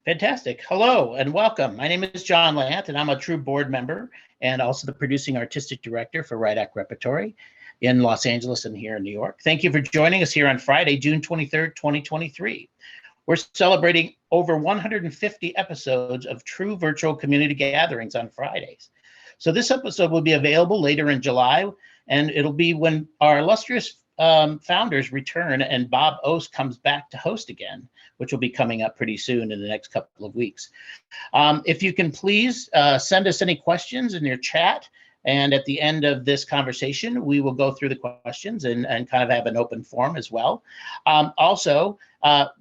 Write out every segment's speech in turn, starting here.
Fantastic. Hello and welcome. My name is John Lant, and I'm a TRU board member and also the producing artistic director for Right Act Repertory in Los Angeles and here in New York. Thank you for joining us here on Friday, June 23rd, 2023. We're celebrating over 150 episodes of TRU virtual community gatherings on Fridays. So this episode will be available later in July, and it'll be when our illustrious founders return and Bob Ost comes back to host again, which will be coming up pretty soon in the next couple of weeks. If you can please send us any questions in your chat, and at the end of this conversation, we will go through the questions and kind of have an open forum as well. Also,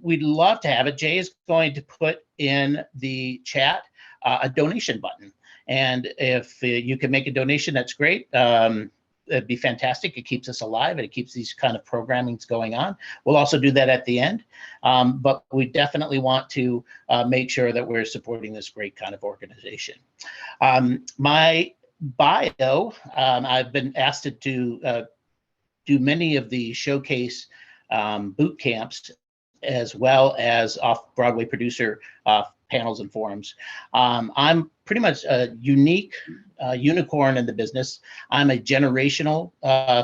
we'd love to have it. Jay is going to put in the chat a donation button. And if you can make a donation, that's great. It'd be fantastic. It keeps us alive and it keeps these kind of programmings going on. We'll also do that at the end. But we definitely want to make sure that we're supporting this great kind of organization. My bio, I've been asked to do many of the showcase boot camps, as well as off-Broadway producer panels and forums. I'm pretty much a unique unicorn in the business. I'm a generational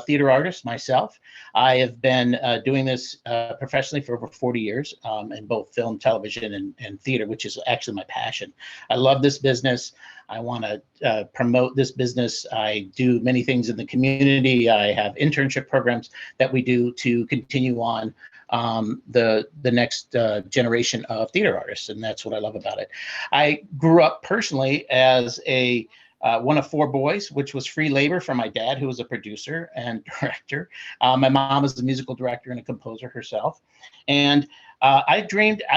theater artist myself. I have been doing this professionally for over 40 years in both film, television, and theater, which is actually my passion. I love this business. I want to promote this business. I do many things in the community. I have internship programs that we do to continue on the next generation of theater artists, and that's what I love about it. I grew up personally as a one of four boys, which was free labor from my dad, who was a producer and director. My mom was the musical director and a composer herself. And I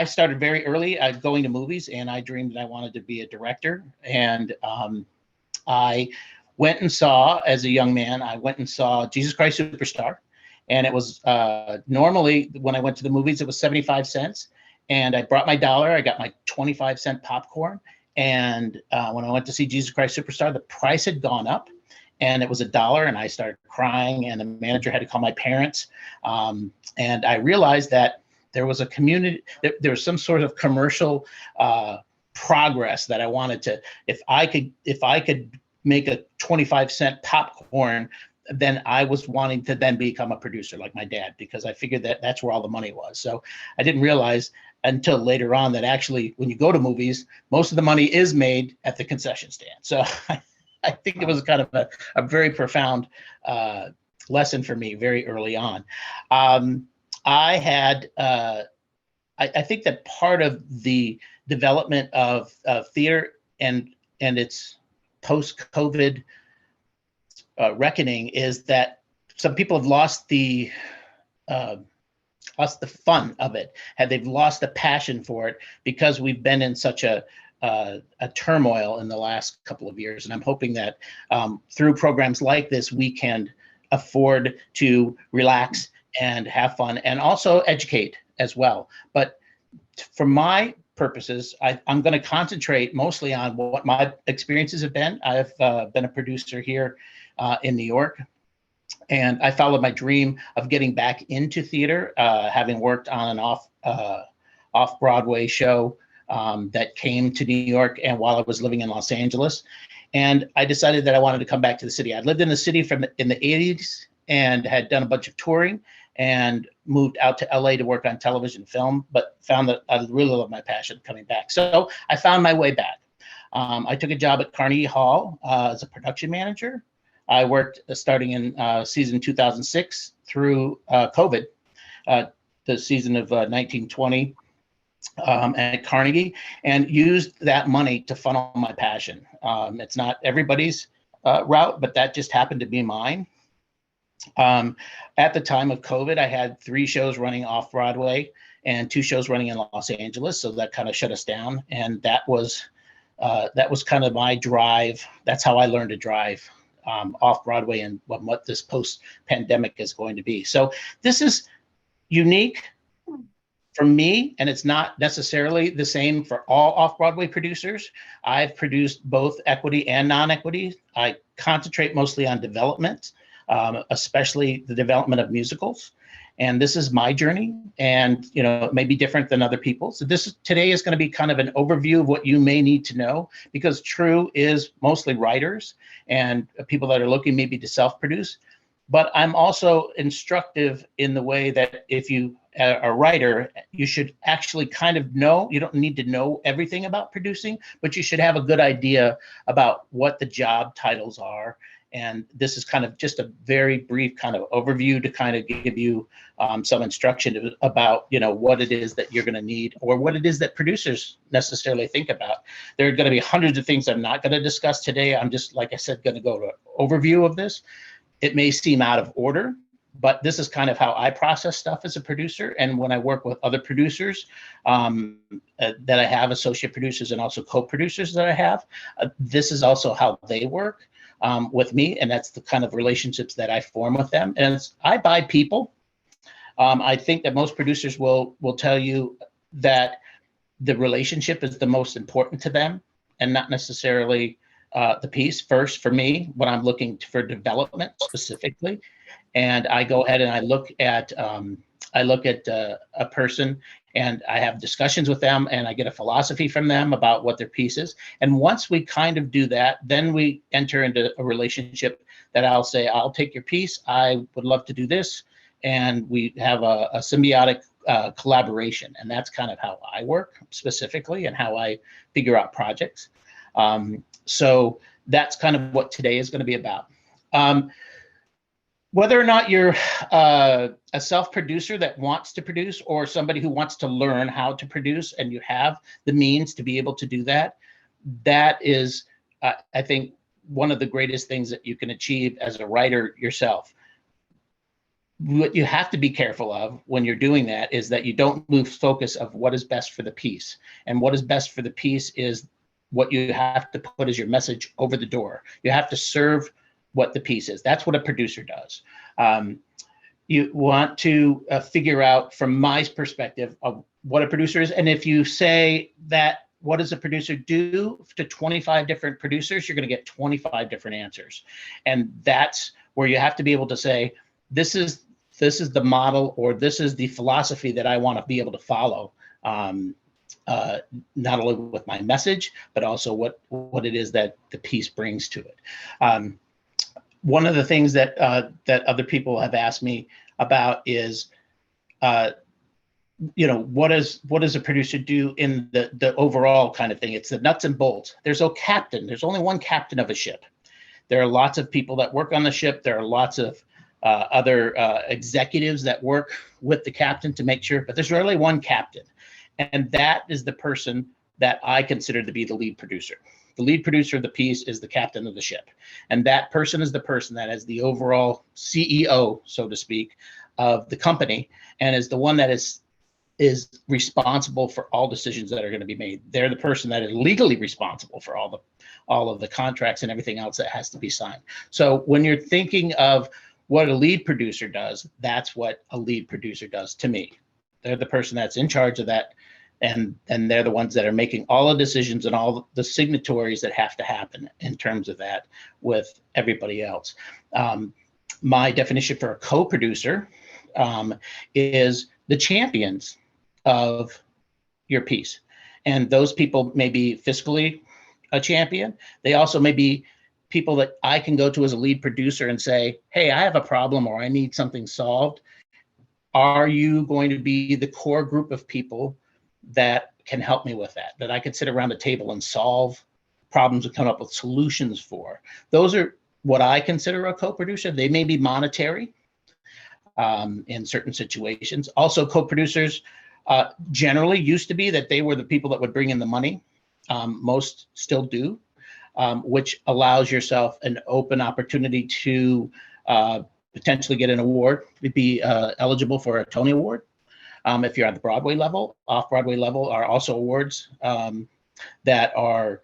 started very early going to movies, and I dreamed that I wanted to be a director. And I went and saw, as a young man, I went and saw Jesus Christ Superstar. And it was normally when I went to the movies, it was 75 cents. And I brought my dollar. I got my 25-cent popcorn. And when I went to see Jesus Christ Superstar, the price had gone up and it was $1. And I started crying, and the manager had to call my parents. And I realized that there was a community, there was some sort of commercial progress that I wanted to, if I could make a 25-cent popcorn, then I was wanting to then become a producer like my dad, because I figured that that's where all the money was. So I didn't realize until later on that actually when you go to movies, most of the money is made at the concession stand. So I think it was kind of a very profound lesson for me very early on. I think that part of the development of theater and its post-COVID reckoning is that some people have lost the fun of it. They've lost the passion for it because we've been in such a turmoil in the last couple of years. And I'm hoping that through programs like this, we can afford to relax and have fun and also educate as well. But for my purposes, I'm going to concentrate mostly on what my experiences have been. I've been a producer here in New York, and I followed my dream of getting back into theater, having worked on an off-Broadway show that came to New York and while I was living in Los Angeles. And I decided that I wanted to come back to the city. I'd lived in the city in the 80s and had done a bunch of touring and moved out to LA to work on television and film, but found that I really love my passion coming back. So I found my way back. I took a job at Carnegie Hall as a production manager. I worked starting in season 2006 through COVID, the season of 1920 at Carnegie, and used that money to funnel my passion. It's not everybody's route, but that just happened to be mine. At the time of COVID, I had 3 shows running off Broadway and 2 shows running in Los Angeles. So that kind of shut us down. And that was kind of my drive. That's how I learned to drive off Broadway and what this post-pandemic is going to be. So this is unique for me, and it's not necessarily the same for all off-Broadway producers. I've produced both equity and non-equity. I concentrate mostly on development, especially the development of musicals. And this is my journey, and it may be different than other people. So today is going to be kind of an overview of what you may need to know, because TRU is mostly writers and people that are looking maybe to self-produce. But I'm also instructive in the way that if you are a writer, you should actually kind of know. You don't need to know everything about producing, but you should have a good idea about what the job titles are. And this is kind of just a very brief kind of overview to kind of give you some instruction about, what it is that you're going to need, or what it is that producers necessarily think about. There are going to be hundreds of things I'm not going to discuss today. I'm just, like I said, going to go to an overview of this. It may seem out of order, but this is kind of how I process stuff as a producer. And when I work with other producers that I have, associate producers and also co-producers that I have, this is also how they work with me. And that's the kind of relationships that I form with them. And I buy people. I think that most producers will tell you that the relationship is the most important to them, and not necessarily the piece. First, for me, when I'm looking for development specifically, and I go ahead and I look at a person, and I have discussions with them, and I get a philosophy from them about what their piece is. And once we kind of do that, then we enter into a relationship that I'll say, I'll take your piece, I would love to do this, and we have a symbiotic collaboration. And that's kind of how I work specifically, and how I figure out projects. So that's kind of what today is going to be about. Whether or not you're a self-producer that wants to produce, or somebody who wants to learn how to produce, and you have the means to be able to do that, that is, I think, one of the greatest things that you can achieve as a writer yourself. What you have to be careful of when you're doing that is that you don't lose focus of what is best for the piece. And what is best for the piece is what you have to put as your message over the door. You have to serve what the piece is. That's what a producer does. You want to figure out, from my perspective, of what a producer is. And if you say that, what does a producer do, to 25 different producers, you're going to get 25 different answers. And that's where you have to be able to say, this is the model, or this is the philosophy that I want to be able to follow. Not only with my message, but also what it is that the piece brings to it. One of the things that other people have asked me about is, what does a producer do in the overall kind of thing? It's the nuts and bolts. There's no captain. There's only one captain of a ship. There are lots of people that work on the ship. There are lots of other executives that work with the captain to make sure, but there's really one captain. And that is the person that I consider to be the lead producer. The lead producer of the piece is the captain of the ship. And that person is the person that is the overall CEO, so to speak, of the company, and is the one that is responsible for all decisions that are going to be made. They're the person that is legally responsible for all of the contracts and everything else that has to be signed. So when you're thinking of what a lead producer does, that's what a lead producer does to me. They're the person that's in charge of that, and they're the ones that are making all the decisions and all the signatories that have to happen in terms of that with everybody else. My definition for a co-producer is the champions of your piece. And those people may be fiscally a champion. They also may be people that I can go to as a lead producer and say, hey, I have a problem, or I need something solved. Are you going to be the core group of people that can help me with that I could sit around a table and solve problems and come up with solutions for? Those are what I consider a co-producer. They may be monetary in certain situations. Also, co-producers generally used to be that they were the people that would bring in the money. Most still do, which allows yourself an open opportunity to potentially get an award, be eligible for a Tony Award. If you're at the Broadway level, off-Broadway level are also awards that are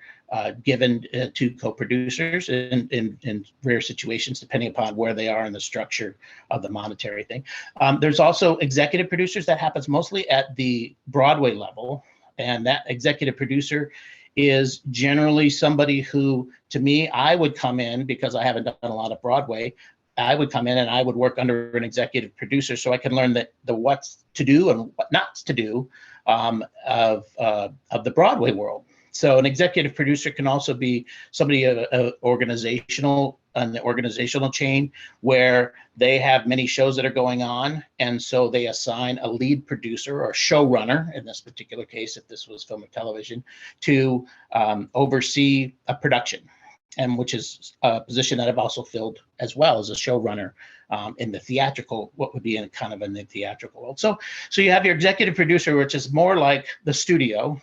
given to co-producers in rare situations, depending upon where they are in the structure of the monetary thing. There's also executive producers. That happens mostly at the Broadway level. And that executive producer is generally somebody who, to me, I would come in, because I haven't done a lot of Broadway, I would come in and I would work under an executive producer so I can learn the what's to do and what not to do of the Broadway world. So an executive producer can also be somebody an organizational chain where they have many shows that are going on, and so they assign a lead producer or showrunner, in this particular case, if this was film or television, to oversee a production, and which is a position that I've also filled as well as a showrunner in the theatrical, what would be in kind of in the theatrical world. So you have your executive producer, which is more like the studio,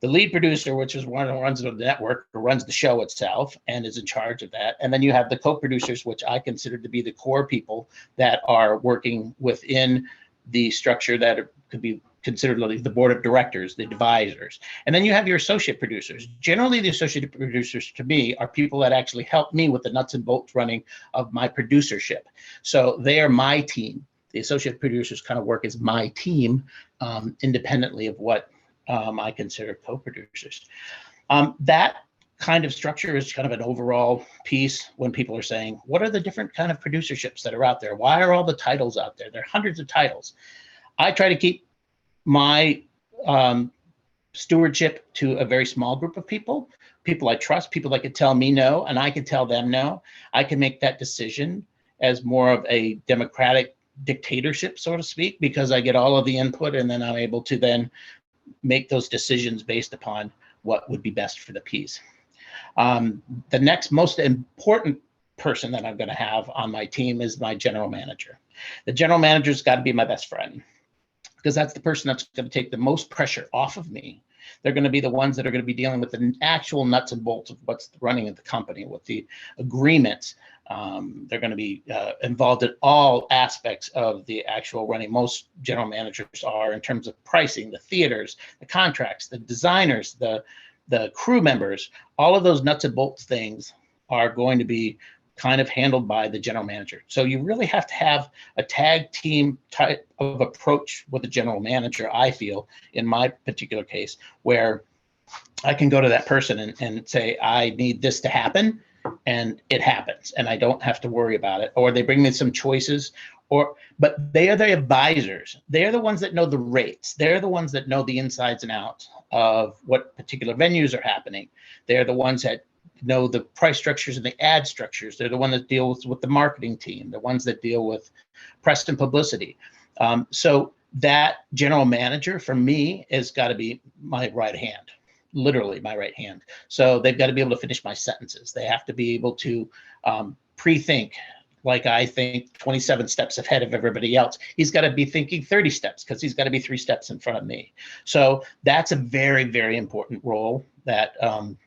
the lead producer, which is one who runs the network or runs the show itself and is in charge of that. And then you have the co-producers, which I consider to be the core people that are working within the structure that could be considered like the board of directors, the advisors. And then you have your associate producers. Generally, the associate producers to me are people that actually help me with the nuts and bolts running of my producership. So they are my team. The associate producers kind of work as my team, independently of what I consider co-producers. That kind of structure is kind of an overall piece when people are saying, what are the different kind of producerships that are out there? Why are all the titles out there? There are hundreds of titles. I try to keep my stewardship to a very small group of people I trust, people that can tell me no, and I can tell them no. I can make that decision as more of a democratic dictatorship, so to speak, because I get all of the input, and then I'm able to then make those decisions based upon what would be best for the piece. The next most important person that I'm going to have on my team is my general manager. The general manager's got to be my best friend, because that's the person that's going to take the most pressure off of me. They're going to be the ones that are going to be dealing with the actual nuts and bolts of what's running of the company, with the agreements. They're going to be involved in all aspects of the actual running. Most general managers are, in terms of pricing, the theaters, the contracts, the designers, the crew members. All of those nuts and bolts things are going to be kind of handled by the general manager. So you really have to have a tag team type of approach with the general manager, I feel, in my particular case, where I can go to that person and say, I need this to happen, and it happens, and I don't have to worry about it. Or they bring me some choices, but they are the advisors. They are the ones that know the rates. They're the ones that know the insides and outs of what particular venues are happening. They're the ones that know the price structures and the ad structures. They're the one that deals with the marketing team, the ones that deal with press and publicity. So that general manager for me has got to be my right hand, literally my right hand. So they've got to be able to finish my sentences. They have to be able to pre-think. Like I think 27 steps ahead of everybody else. He's got to be thinking 30 steps because he's got to be 3 steps in front of me. So that's a very, very important role that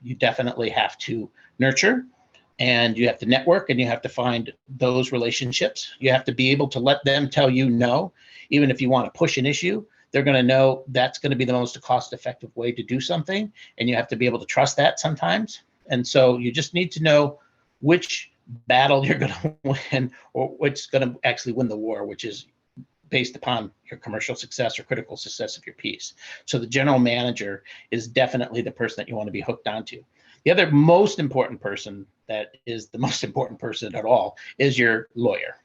you definitely have to nurture, and you have to network, and you have to find those relationships. You have to be able to let them tell you no, even if you want to push an issue. They're going to know that's going to be the most cost-effective way to do something, and you have to be able to trust that sometimes. And so you just need to know which battle you're going to win, or which is going to actually win the war, which is based upon your commercial success or critical success of your piece. So the general manager is definitely the person that you want to be hooked onto. The other most important person, that is the most important person at all, is your lawyer.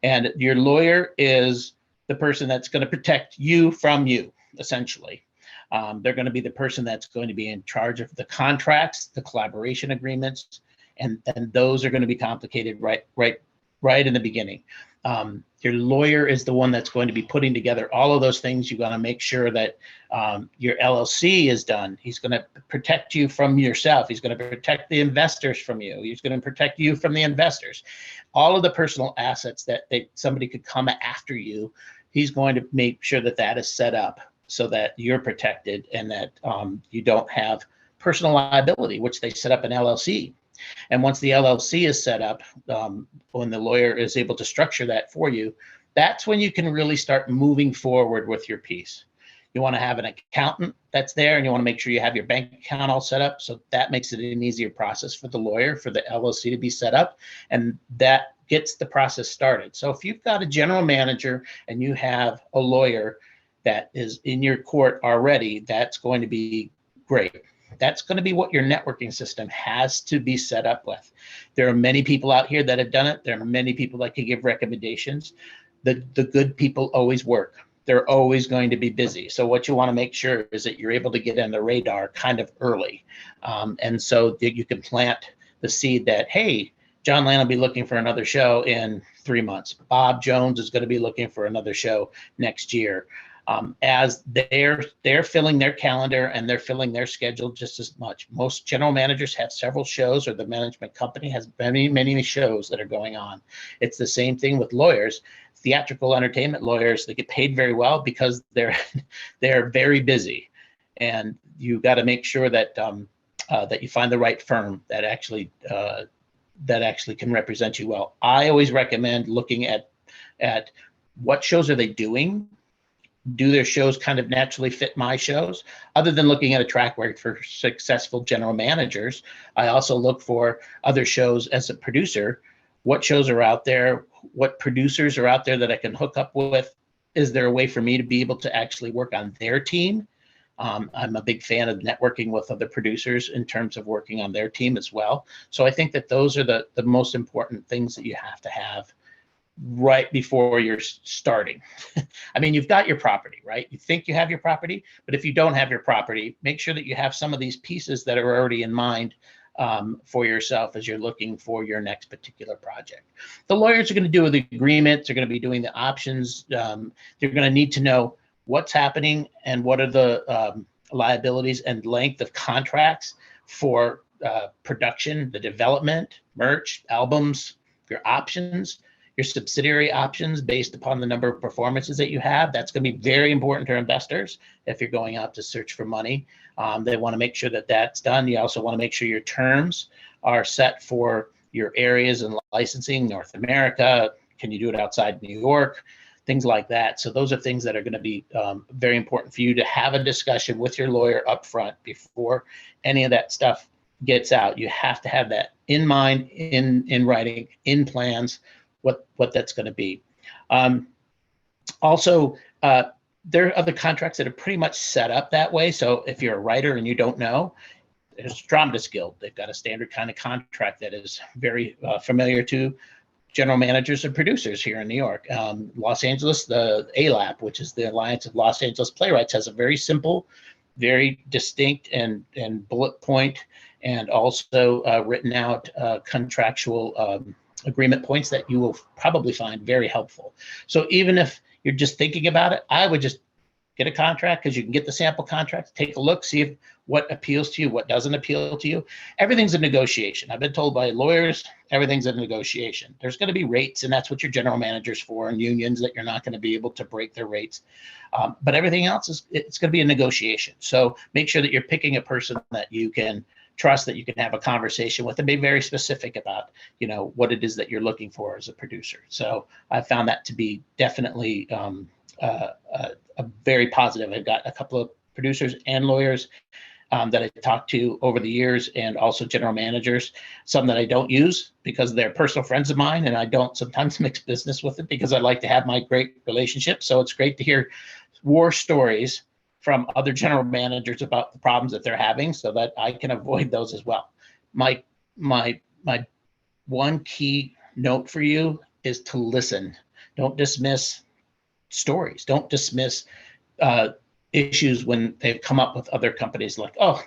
And your lawyer is the person that's going to protect you from you, essentially. They're going to be the person that's going to be in charge of the contracts, the collaboration agreements, and those are going to be complicated right in the beginning. Your lawyer is the one that's going to be putting together all of those things. You got to make sure that your LLC is done. He's going to protect you from yourself. He's going to protect the investors from you. He's going to protect you from the investors. All of the personal assets that somebody could come after you, he's going to make sure that that is set up so that you're protected, and that you don't have personal liability, which they set up an LLC. And once the LLC is set up, when the lawyer is able to structure that for you, that's when you can really start moving forward with your piece. You want to have an accountant that's there, and you want to make sure you have your bank account all set up. So that makes it an easier process for the lawyer, for the LLC to be set up, and that gets the process started. So if you've got a general manager and you have a lawyer that is in your court already, that's going to be great. That's going to be what your networking system has to be set up with. There are many people out here that have done it. There are many people that can give recommendations. The good people always work. They're always going to be busy. So what you want to make sure is that you're able to get on the radar kind of early. And so that you can plant the seed that, hey, John Lant will be looking for another show in 3 months. Bob Jones is going to be looking for another show next year. As they're filling their calendar and they're filling their schedule just as much. Most general managers have several shows, or the management company has many shows that are going on. It's the same thing with lawyers. Theatrical entertainment lawyers, they get paid very well because they're very busy, and you got to make sure that that you find the right firm that actually can represent you well. I always recommend looking at what shows are they doing. Do their shows kind of naturally fit my shows? Other than looking at a track record for successful general managers, I also look for other shows as a producer. What shows are out there? What producers are out there that I can hook up with? Is there a way for me to be able to actually work on their team? I'm a big fan of networking with other producers in terms of working on their team as well. So I think that those are the most important things that you have to have right before you're starting. I mean, you've got your property, right? You think you have your property, but if you don't have your property, make sure that you have some of these pieces that are already in mind for yourself as you're looking for your next particular project. The lawyers are going to do the agreements, they're going to be doing the options. They're going to need to know what's happening and what are the liabilities and length of contracts for production, the development, merch, albums, your options, your subsidiary options based upon the number of performances that you have. That's going to be very important to investors if you're going out to search for money. They want to make sure that that's done. You also want to make sure your terms are set for your areas and licensing, North America. Can you do it outside New York? Things like that. So those are things that are going to be very important for you to have a discussion with your lawyer up front before any of that stuff gets out. You have to have that in mind, in writing, in plans, what that's going to be. Also, there are other contracts that are pretty much set up that way. So if you're a writer and you don't know, there's Dramatists Guild. They've got a standard kind of contract that is very familiar to general managers and producers here in New York. Los Angeles, the ALAP, which is the Alliance of Los Angeles Playwrights, has a very simple, very distinct and bullet point, and also written out contractual agreement points that you will probably find very helpful. So even if you're just thinking about it, I would just get a contract, because you can get the sample contracts, take a look, see if what appeals to you, what doesn't appeal to you. Everything's a negotiation. I've been told by lawyers, everything's a negotiation. There's going to be rates, and that's what your general manager's for, and unions, that you're not going to be able to break their rates. But everything else it's going to be a negotiation. So make sure that you're picking a person that you can trust, that you can have a conversation with, and be very specific about, what it is that you're looking for as a producer. So I found that to be definitely a very positive. I've got a couple of producers and lawyers that I talked to over the years, and also general managers, some that I don't use because they're personal friends of mine, and I don't sometimes mix business with it because I like to have my great relationship. So it's great to hear war stories from other general managers about the problems that they're having, so that I can avoid those as well. My one key note for you is to listen. Don't dismiss stories. Don't dismiss issues when they've come up with other companies, like, oh,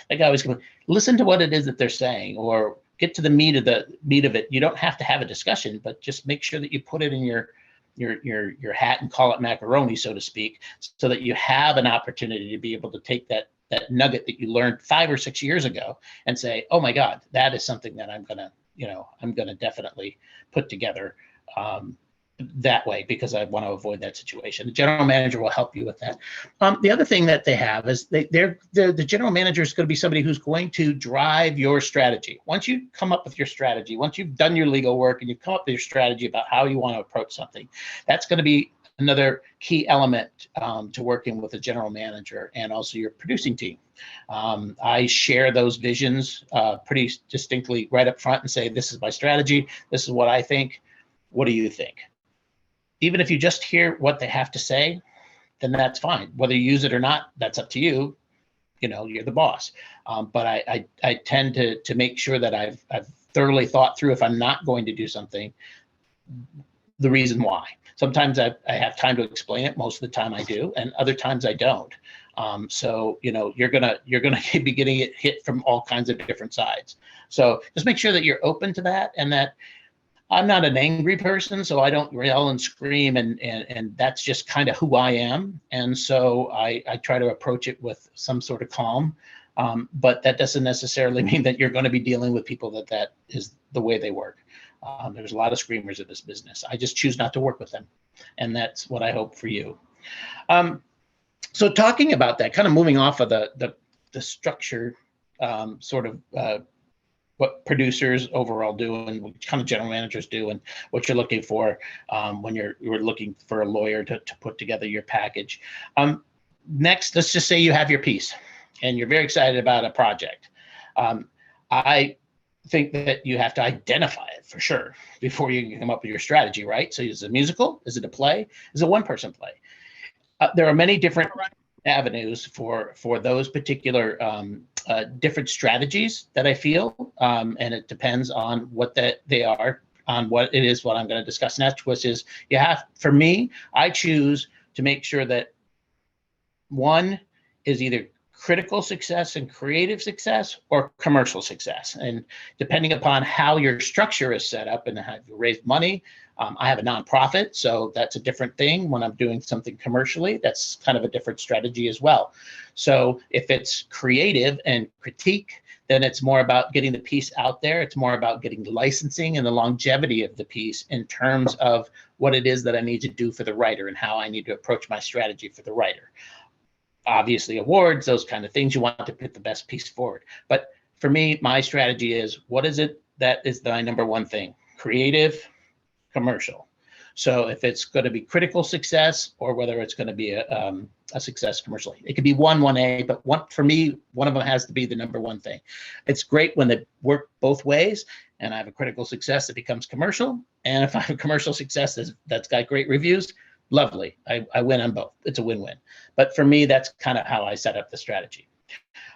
that guy was going. Listen to what it is that they're saying, or get to the meat of it. You don't have to have a discussion, but just make sure that you put it in your hat and call it macaroni, so to speak, so that you have an opportunity to be able to take that nugget that you learned 5 or 6 years ago and say, oh my God, that is something that I'm gonna definitely put together that way, because I want to avoid that situation. The general manager will help you with that. The other thing that they have is the general manager is going to be somebody who's going to drive your strategy. Once you come up with your strategy, once you've done your legal work and you've come up with your strategy about how you want to approach something, that's going to be another key element to working with a general manager and also your producing team. I share those visions pretty distinctly right up front and say, this is my strategy. This is what I think. What do you think? Even if you just hear what they have to say, then that's fine. Whether you use it or not, that's up to you. you're the boss. But I tend to make sure that I've thoroughly thought through, if I'm not going to do something, the reason why. Sometimes I have time to explain it. Most of the time I do, and other times I don't. So you're gonna be getting it hit from all kinds of different sides. So just make sure that you're open to that, and that I'm not an angry person, so I don't yell and scream, and that's just kind of who I am. And so I try to approach it with some sort of calm. But that doesn't necessarily mean that you're going to be dealing with people that is the way they work. There's a lot of screamers in this business. I just choose not to work with them. And that's what I hope for you. So talking about that, kind of moving off of the structure, sort of what producers overall do and what kind of general managers do and what you're looking for when you're looking for a lawyer to put together your package. Next, let's just say you have your piece and you're very excited about a project. I think that you have to identify it for sure before you can come up with your strategy, right? So is it a musical? Is it a play? Is it a one-person play? There are many different avenues for those particular different strategies that I feel, and it depends on what they are, on what it is, what I'm going to discuss next, which is for me, I choose to make sure that one is either critical success and creative success or commercial success. And depending upon how your structure is set up and how you raise money, I have a nonprofit, so that's a different thing. When I'm doing something commercially, that's kind of a different strategy as well. So if it's creative and critique, then it's more about getting the piece out there. It's more about getting the licensing and the longevity of the piece in terms of what it is that I need to do for the writer and how I need to approach my strategy for the writer. Obviously awards, those kind of things, you want to put the best piece forward. But for me, my strategy is, what is it that is my number one thing? Creative, commercial. So if it's going to be critical success or whether it's going to be a success commercially, it could be 1A, but for me, one of them has to be the number one thing. It's great when they work both ways, and I have a critical success that becomes commercial. And if I have a commercial success that's got great reviews, lovely. I win on both. It's a win-win. But for me, that's kind of how I set up the strategy.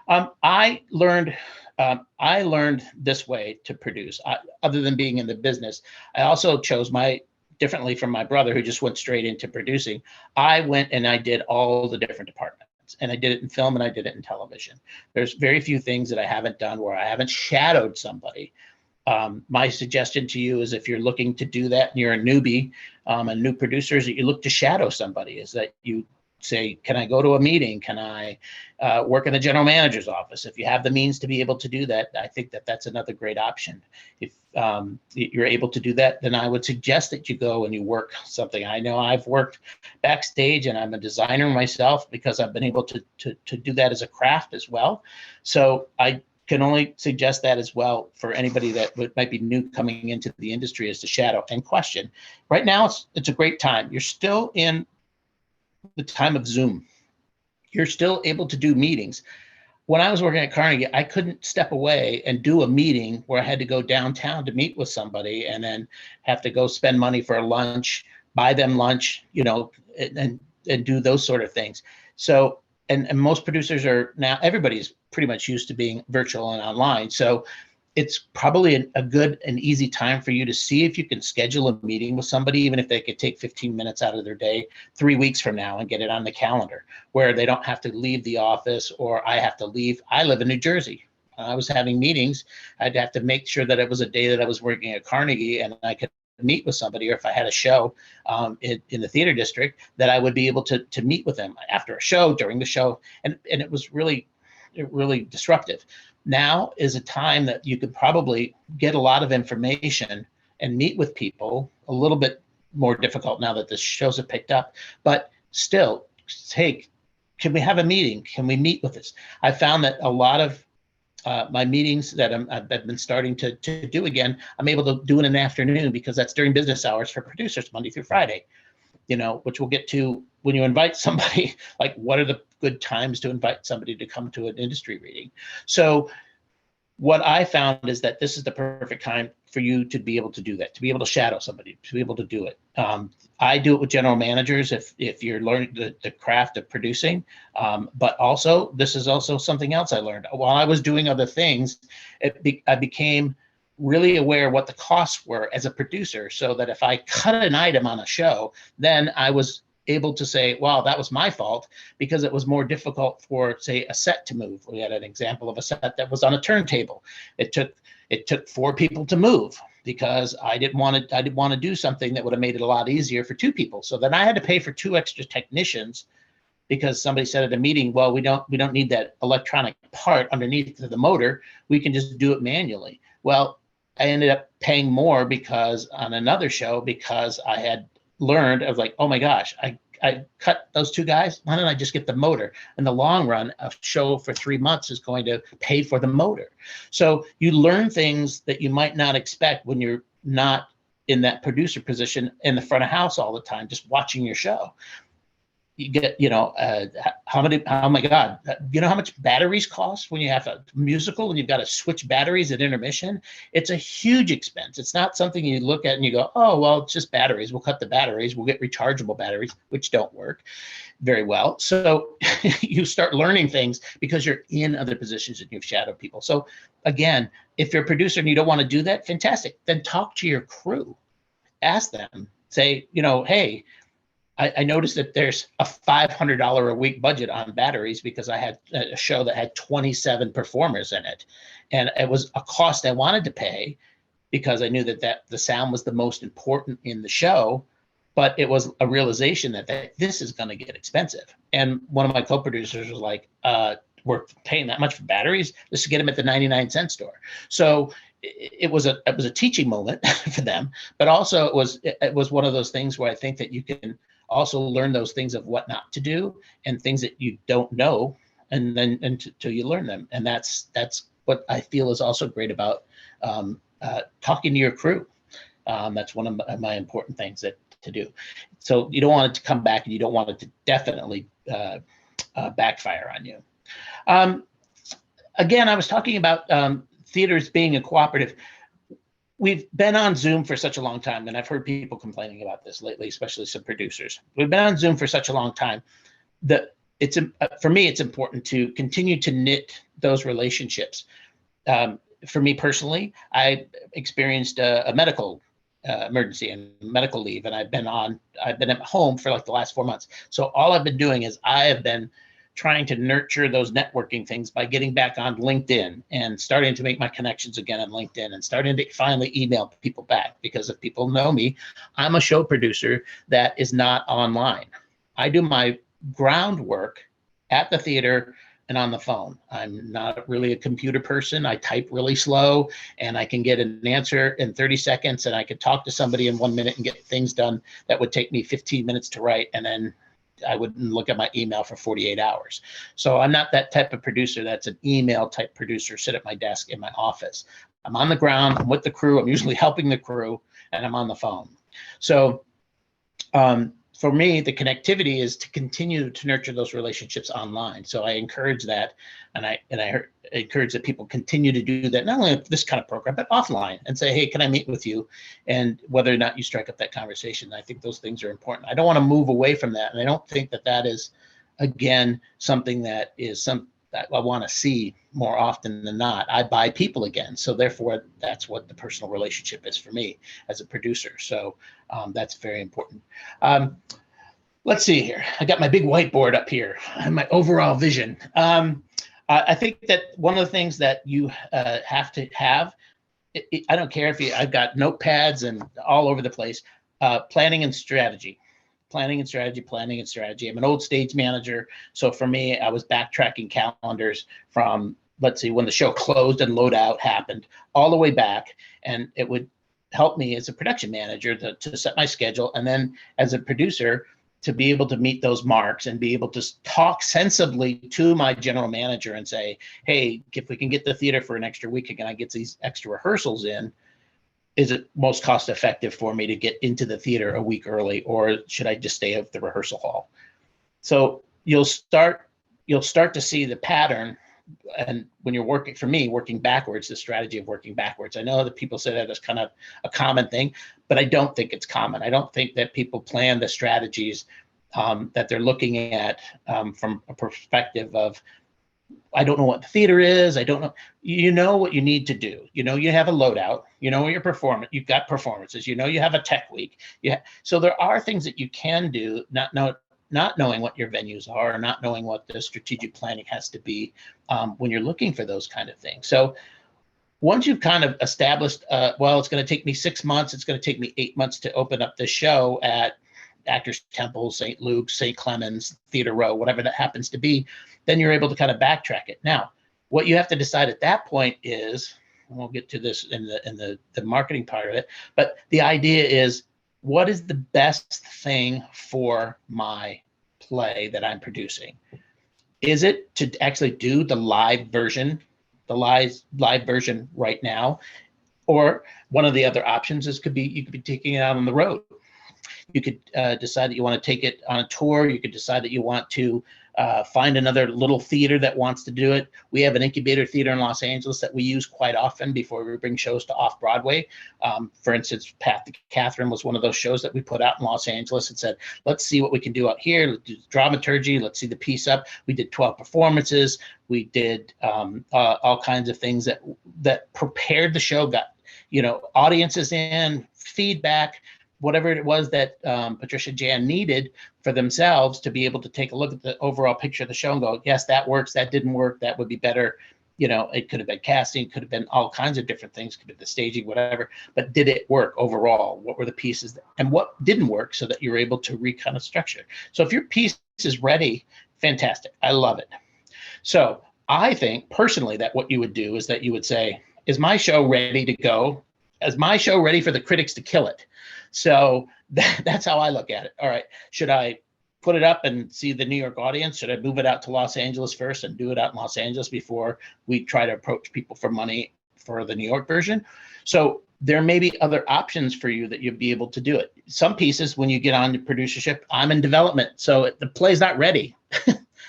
I learned this way to produce. Other than being in the business, I also chose differently from my brother who just went straight into producing. I went and I did all the different departments, and I did it in film and I did it in television. There's very few things that I haven't done where I haven't shadowed somebody. My suggestion to you is, if you're looking to do that and you're a newbie, and new producers, that you look to shadow somebody, is that you say, can I go to a meeting? Can I work in the general manager's office? If you have the means to be able to do that, I think that's another great option. If you're able to do that, then I would suggest that you go and you work something. I know I've worked backstage, and I'm a designer myself because I've been able to do that as a craft as well. So I can only suggest that as well for anybody that might be new coming into the industry, is to shadow and question. Right now, it's a great time. You're still in the time of Zoom. You're still able to do meetings. When I was working at Carnegie, I couldn't step away and do a meeting where I had to go downtown to meet with somebody and then have to go spend money for a lunch, buy them lunch, and do those sort of things. So, and most producers are now, everybody's pretty much used to being virtual and online. So it's probably a good and easy time for you to see if you can schedule a meeting with somebody, even if they could take 15 minutes out of their day 3 weeks from now, and get it on the calendar where they don't have to leave the office, or I have to leave. I live in New Jersey. I was having meetings. I'd have to make sure that it was a day that I was working at Carnegie and I could meet with somebody, or if I had a show in the theater district, that I would be able to meet with them after a show, during the show. And it was really disruptive. Now is a time that you could probably get a lot of information and meet with people. A little bit more difficult now that the shows have picked up, but still, hey, can we have a meeting? Can we meet with us? I found that a lot of my meetings that I've been starting to do again, I'm able to do in an afternoon, because that's during business hours for producers, Monday through Friday, which we'll get to when you invite somebody. Like, what are the good times to invite somebody to come to an industry reading? So what I found is that this is the perfect time for you to be able to do that, to be able to shadow somebody, to be able to do it. I do it with general managers if you're learning the craft of producing, but also this is also something else I learned while I was doing other things. I became really aware of what the costs were as a producer, so that if I cut an item on a show, then I was able to say, wow, that was my fault, because it was more difficult for, say, a set to move. We had an example of a set that was on a turntable. It took 4 people to move, because I didn't want to do something that would have made it a lot easier for 2 people. So then I had to pay for 2 extra technicians, because somebody said at a meeting, well, we don't need that electronic part underneath the motor. We can just do it manually. Well, I ended up paying more because on another show, because I had learned, I was like, oh my gosh, I cut those 2 guys. Why don't I just get the motor? In the long run, a show for 3 months is going to pay for the motor. So you learn things that you might not expect when you're not in that producer position in the front of house all the time, just watching your show. You get, oh my God, you know how much batteries cost when you have a musical and you've got to switch batteries at intermission? It's a huge expense. It's not something you look at and you go, oh, well, it's just batteries. We'll cut the batteries. We'll get rechargeable batteries, which don't work very well. So you start learning things because you're in other positions and you've shadowed people. So again, if you're a producer and you don't want to do that, fantastic. Then talk to your crew. Ask them, say, hey, I noticed that there's a $500 a week budget on batteries, because I had a show that had 27 performers in it. And it was a cost I wanted to pay, because I knew that the sound was the most important in the show, but it was a realization that this is going to get expensive. And one of my co-producers was like, we're paying that much for batteries? Let's get them at the 99-cent store. So it was a teaching moment for them, but also it was one of those things where I think that you can also learn those things of what not to do and things that you don't know, and then until you learn them. And that's what I feel is also great about talking to your crew. That's one of my important things to do. So you don't want it to come back, and you don't want it to definitely backfire on you. Again, I was talking about theaters being a cooperative. We've been on Zoom for such a long time, and I've heard people complaining about this lately, especially some producers. We've been on Zoom for such a long time that for me, it's important to continue to knit those relationships. For me personally, I experienced a medical emergency and medical leave, and I've been at home for like the last 4 months. So all I've been doing is I have been trying to nurture those networking things by getting back on LinkedIn and starting to make my connections again on LinkedIn, and starting to finally email people back, because if people know me, I'm a show producer that is not online. I do my groundwork at the theater and on the phone. I'm not really a computer person. I type really slow, and I can get an answer in 30 seconds, and I could talk to somebody in 1 minute and get things done that would take me 15 minutes to write, and then I wouldn't look at my email for 48 hours. So I'm not that type of producer that's an email type producer, sit at my desk in my office. I'm on the ground, I'm with the crew, I'm usually helping the crew, and I'm on the phone. So for me, the connectivity is to continue to nurture those relationships online. So I encourage that, and I encourage that people continue to do that, not only this kind of program, but offline, and say, hey, can I meet with you? And whether or not you strike up that conversation, I think those things are important. I don't want to move away from that, and I don't think that is, again, something that I want to see more often than not. I buy people again, so therefore that's what the personal relationship is for me as a producer. So that's very important. Let's see here. I got my big whiteboard up here and my overall vision. I think that one of the things that you have to have, I don't care if I've got notepads and all over the place, planning and strategy. Planning and strategy. I'm an old stage manager. So for me, I was backtracking calendars from, let's see, when the show closed and loadout happened, all the way back. And it would help me as a production manager to set my schedule. And then as a producer, to be able to meet those marks and be able to talk sensibly to my general manager and say, hey, if we can get the theater for an extra week, can I get these extra rehearsals in? Is it most cost effective for me to get into the theater a week early, or should I just stay at the rehearsal hall? So you'll start to see the pattern and when you're working, for me, working backwards, the strategy of working backwards. I know that people say that as kind of a common thing, but I don't think it's common. I don't think that people plan the strategies that they're looking at from a perspective of, I don't know what the theater is. I don't know. You know what you need to do. You know, you have a loadout. You know your performance. You've got performances. You know you have a tech week. Yeah. So there are things that you can do, not knowing what your venues are, or not knowing what the strategic planning has to be when you're looking for those kind of things. So once you've kind of established, well, it's going to take me 6 months. It's going to take me 8 months to open up this show at Actors Temple, St. Luke's, St. Clemens, Theater Row, whatever that happens to be, then you're able to kind of backtrack it. Now, what you have to decide at that point is, and we'll get to this in the marketing part of it, but the idea is, what is the best thing for my play that I'm producing? Is it to actually do the live version, right now? Or one of the other options is you could be taking it out on the road. You could decide that you want to take it on a tour. You could decide that you want to find another little theater that wants to do it. We have an incubator theater in Los Angeles that we use quite often before we bring shows to off-Broadway. For instance, Catherine was one of those shows that we put out in Los Angeles and said, let's see what we can do out here. Let's do dramaturgy. Let's see the piece up. We did 12 performances. We did all kinds of things that prepared the show, got, audiences in, feedback, whatever it was that Patricia Jan needed for themselves to be able to take a look at the overall picture of the show and go, yes, that works, that didn't work, that would be better. It could have been casting, could have been all kinds of different things, could have been the staging, whatever, but did it work overall? What were the pieces and what didn't work, so that you're able to kind of structure? So if your piece is ready, fantastic, I love it. So I think personally that what you would do is that you would say, is my show ready to go? Is my show ready for the critics to kill it? So that's how I look at it. All right, should I put it up and see the New York audience? Should I move it out to Los Angeles first and do it out in Los Angeles before we try to approach people for money for the New York version? So there may be other options for you that you'll be able to do it. Some pieces, when you get on to producership, I'm in development, so the play's not ready.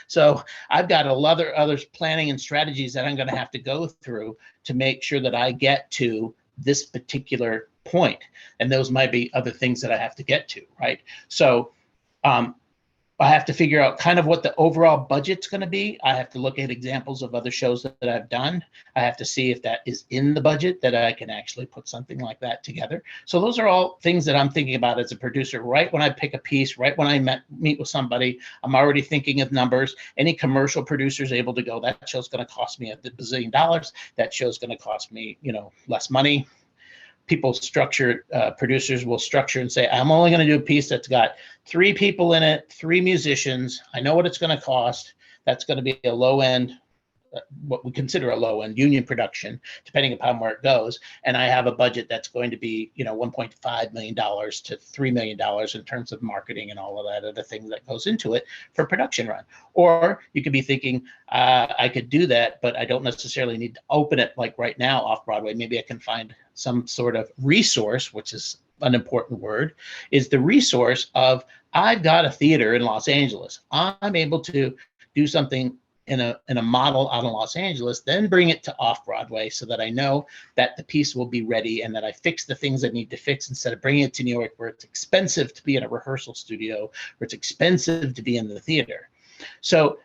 So I've got a lot of other planning and strategies that I'm going to have to go through to make sure that I get to this particular point. And those might be other things that I have to get to, right? So I have to figure out kind of what the overall budget's going to be. I have to look at examples of other shows that I've done. I have to see if that is in the budget, that I can actually put something like that together. So those are all things that I'm thinking about as a producer. Right when I pick a piece, right when I meet with somebody, I'm already thinking of numbers. Any commercial producer is able to go, that show's going to cost me $1 bazillion. That show's going to cost me, less money. People structure, producers will structure and say, I'm only going to do a piece that's got 3 people in it, 3 musicians. I know what it's going to cost. That's going to be a low end, what we consider a low end union production, depending upon where it goes. And I have a budget that's going to be, $1.5 million to $3 million in terms of marketing and all of that other thing that goes into it for production run. Or you could be thinking, I could do that, but I don't necessarily need to open it like right now off Broadway. Maybe I can find some sort of resource, which is an important word, is the resource of, I've got a theater in Los Angeles. I'm able to do something in a model out in Los Angeles, then bring it to off-Broadway so that I know that the piece will be ready and that I fix the things I need to fix, instead of bringing it to New York where it's expensive to be in a rehearsal studio, where it's expensive to be in the theater. So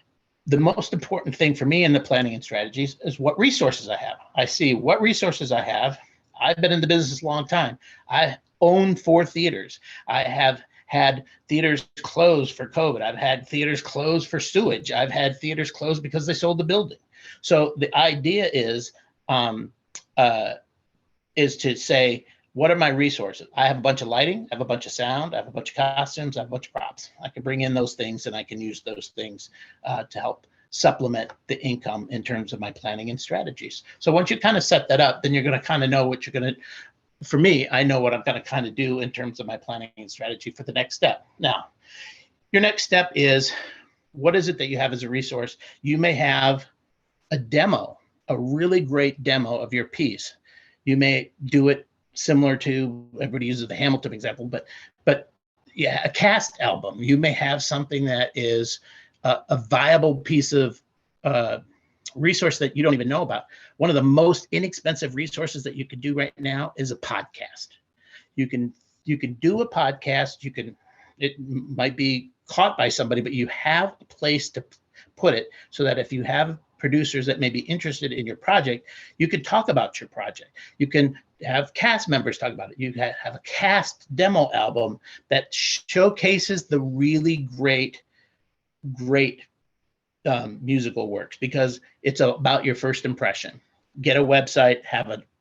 the most important thing for me in the planning and strategies is what resources I have. I see what resources I have. I've been in the business a long time. I own 4 theaters. I have had theaters closed for COVID. I've had theaters closed for sewage. I've had theaters closed because they sold the building. So the idea is to say, what are my resources? I have a bunch of lighting, I have a bunch of sound, I have a bunch of costumes, I have a bunch of props. I can bring in those things and I can use those things to help supplement the income in terms of my planning and strategies. So once you kind of set that up, then you're going to kind of know what you're going to, for me, I know what I'm going to kind of do in terms of my planning and strategy for the next step. Now, your next step is, what is it that you have as a resource? You may have a demo, a really great demo of your piece. You may do it similar to, everybody uses the Hamilton example, but yeah, a cast album. You may have something that is a viable piece of resource that you don't even know about. One of the most inexpensive resources that you could do right now is a podcast. You can do a podcast. It might be caught by somebody, but you have a place to put it so that if you have producers that may be interested in your project, you can talk about your project. You can have cast members talk about it. You have a cast demo album that showcases the really great musical works, because it's about your first impression. Get a website,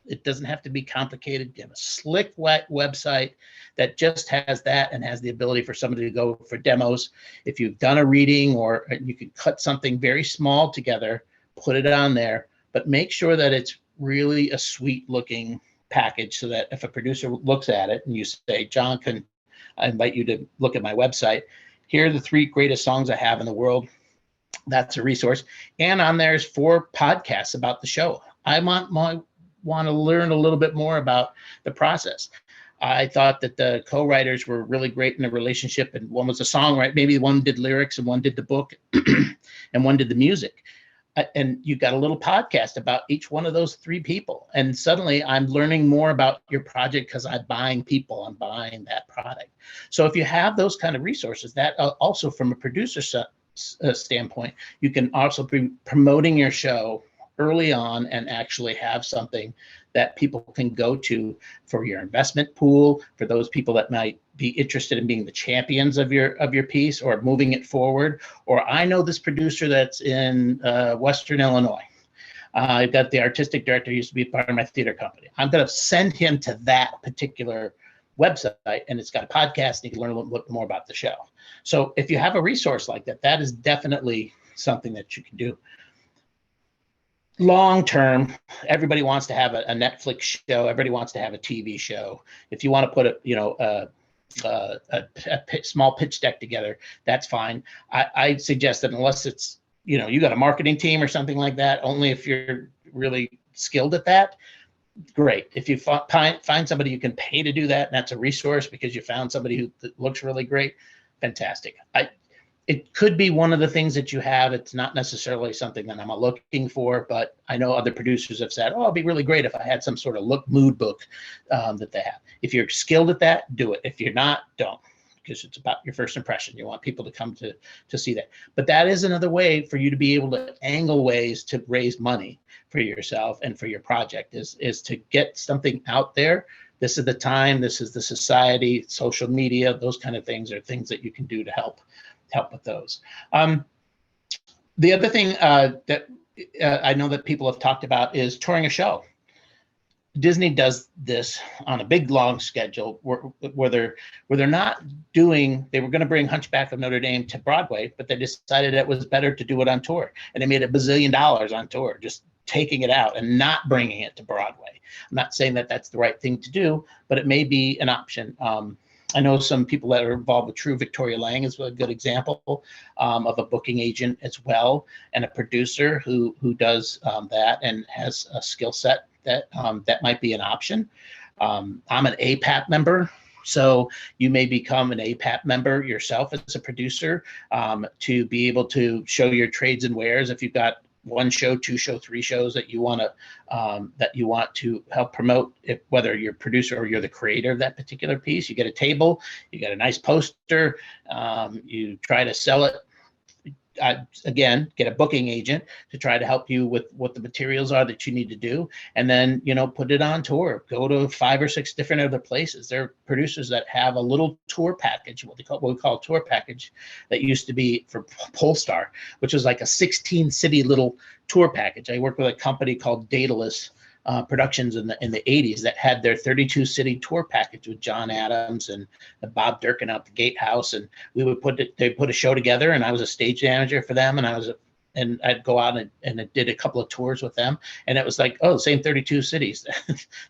it doesn't have to be complicated. Get a slick, wet website that just has that and has the ability for somebody to go for demos. If you've done a reading, or you can cut something very small together, put it on there, but make sure that it's really a sweet looking package, so that if a producer looks at it and you say, John, I invite you to look at my website. Here are the 3 greatest songs I have in the world. That's a resource. And on there's 4 podcasts about the show. I want to learn a little bit more about the process. I thought that the co-writers were really great in the relationship, and one was a songwriter. Maybe one did lyrics and one did the book and one did the music. And you got a little podcast about each one of those 3 people. And suddenly I'm learning more about your project because I'm buying that product. So if you have those kind of resources, that also from a producer standpoint, you can also be promoting your show early on and actually have something that people can go to for your investment pool, for those people that might be interested in being the champions of your piece or moving it forward. Or I know this producer that's in Western Illinois. I've got the artistic director who used to be part of my theater company. I'm going to send him to that particular website, and it's got a podcast, and you can learn a little bit more about the show. So if you have a resource like that, that is definitely something that you can do. Long term, everybody wants to have a Netflix show. Everybody wants to have a TV show. If you want to put a small pitch deck together, that's fine. I suggest that unless it's, you got a marketing team or something like that, only if you're really skilled at that, great. If you find somebody you can pay to do that, and that's a resource because you found somebody who looks really great, fantastic. It could be one of the things that you have. It's not necessarily something that I'm looking for, but I know other producers have said, it'd be really great if I had some sort of mood book that they have. If you're skilled at that, do it. If you're not, don't, because it's about your first impression. You want people to come to see that. But that is another way for you to be able to angle ways to raise money for yourself and for your project is to get something out there. This is the time, this is the society, social media, those kind of things are things that you can do to help with those. The other thing that I know that people have talked about is touring a show. Disney does this on a big long schedule where they're not doing. They were going to bring Hunchback of Notre Dame to Broadway, but they decided it was better to do it on tour, and they made $1 bazillion on tour, just taking it out and not bringing it to Broadway. I'm not saying that that's the right thing to do, but it may be an option. I know some people that are involved with TRU. Victoria Lang is a good example of a booking agent as well, and a producer who does that and has a skill set that might be an option. I'm an APAP member, so you may become an APAP member yourself as a producer to be able to show your trades and wares. If you've got 1 show, 2 show, 3 shows that you want to help promote, whether you're a producer or you're the creator of that particular piece, you get a table, you get a nice poster, you try to sell it. Again, get a booking agent to try to help you with what the materials are that you need to do, and then put it on tour. Go to 5 or 6 different other places. There are producers that have a little tour package, what we call a tour package, that used to be for Polestar, which was like a 16-city little tour package. I worked with a company called Daedalus Productions in the 80s that had their 32-city tour package with John Adams and Bob Durkin out the Gatehouse, and they put a show together, and I was a stage manager for them, and I'd go out and I did a couple of tours with them, and it was like, the same 32 cities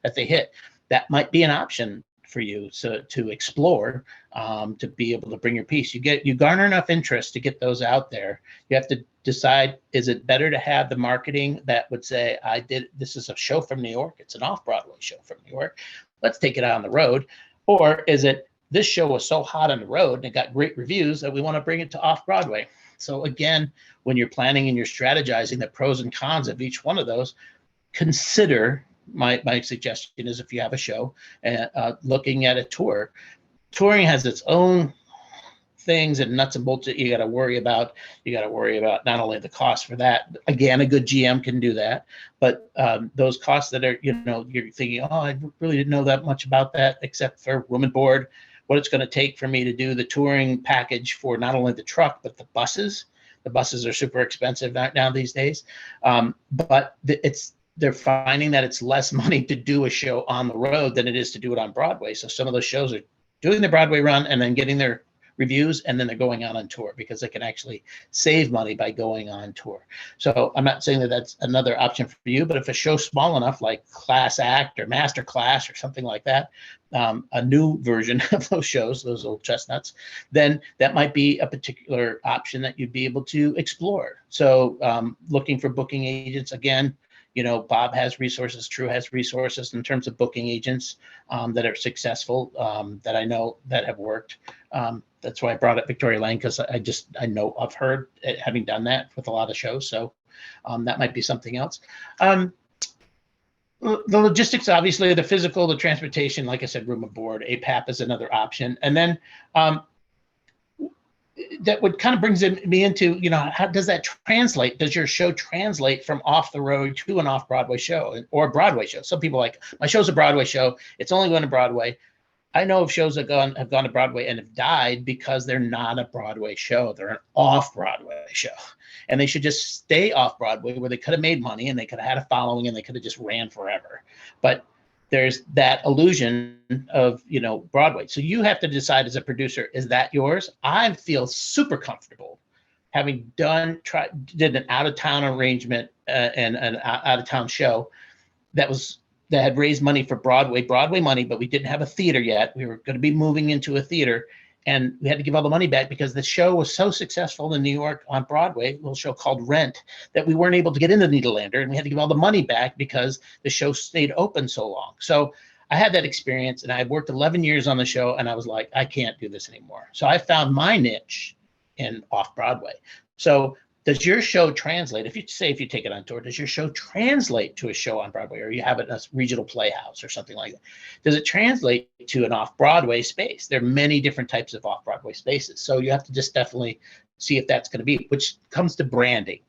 that they hit. That might be an option for you to explore, to be able to bring your piece. You garner enough interest to get those out there. You have to decide, is it better to have the marketing that would say, this is a show from New York, it's an off-Broadway show from New York, let's take it out on the road, or is it, this show was so hot on the road and it got great reviews that we want to bring it to off-Broadway. So again, when you're planning and you're strategizing the pros and cons of each one of those, consider, my suggestion is, if you have a show, looking at a tour. Touring has its own things and nuts and bolts that you got to worry about. You got to worry about not only the cost for that. Again, a good GM can do that, but those costs that are, you're thinking, oh, I really didn't know that much about that, except for room and board, what it's going to take for me to do the touring package for not only the truck, but the buses. The buses are super expensive now these days. But they're finding that it's less money to do a show on the road than it is to do it on Broadway. So some of those shows are doing the Broadway run and then getting their reviews, and then they're going out on tour because they can actually save money by going on tour. So I'm not saying that that's another option for you, but if a show's small enough, like Class Act or Master Class or something like that, a new version of those shows, those old chestnuts, then that might be a particular option that you'd be able to explore. So looking for booking agents, again, Bob has resources, TRU has resources in terms of booking agents that are successful, that I know that have worked. That's why I brought up Victoria Lane, because I know I've heard it, having done that with a lot of shows. So that might be something else. The logistics, obviously, the physical, the transportation, like I said, room and board, APAP is another option. And then that would kind of brings me into, how does that translate? Does your show translate from off the road to an off-Broadway show or a Broadway show? Some people like, my show's a Broadway show, it's only going to Broadway. I know of shows that have gone to Broadway and have died because they're not a Broadway show. They're an off-Broadway show. And they should just stay off-Broadway, where they could have made money and they could have had a following and they could have just ran forever. But there's that illusion of, Broadway. So you have to decide as a producer, is that yours? I feel super comfortable having did an out-of-town arrangement and an out-of-town show that had raised money for Broadway money, but we didn't have a theater yet. We were going to be moving into a theater, and we had to give all the money back because the show was so successful in New York on Broadway, a little show called Rent, that we weren't able to get into Nederlander, and we had to give all the money back because the show stayed open so long. So I had that experience, and I had worked 11 years on the show, and I was like, I can't do this anymore. So I found my niche in off-Broadway. So does your show translate? If you take it on tour, does your show translate to a show on Broadway, or you have it in a regional playhouse or something like that? Does it translate to an off-Broadway space? There are many different types of off-Broadway spaces. So you have to just definitely see if that's going to be, which comes to branding.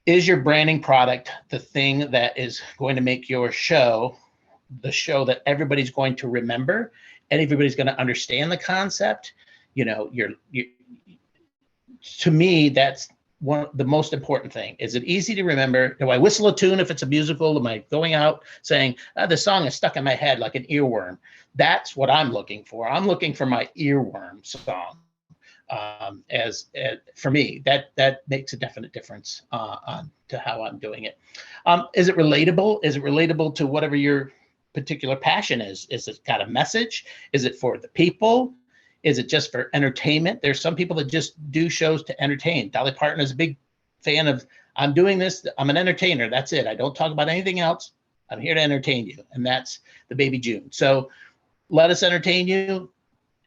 Is your branding product the thing that is going to make your show the show that everybody's going to remember and everybody's going to understand the concept? To me, that's the most important thing. Is it easy to remember? Do I whistle a tune if it's a musical? Am I going out saying, the song is stuck in my head like an earworm? That's what I'm looking for. I'm looking for my earworm song. For me, that makes a definite difference to how I'm doing it. Is it relatable? Is it relatable to whatever your particular passion is? Is it got a message? Is it for the people? Is it just for entertainment? There's some people that just do shows to entertain. Dolly Parton is a big fan of, I'm doing this, I'm an entertainer, that's it. I don't talk about anything else. I'm here to entertain you. And that's the Baby June. So let us entertain you.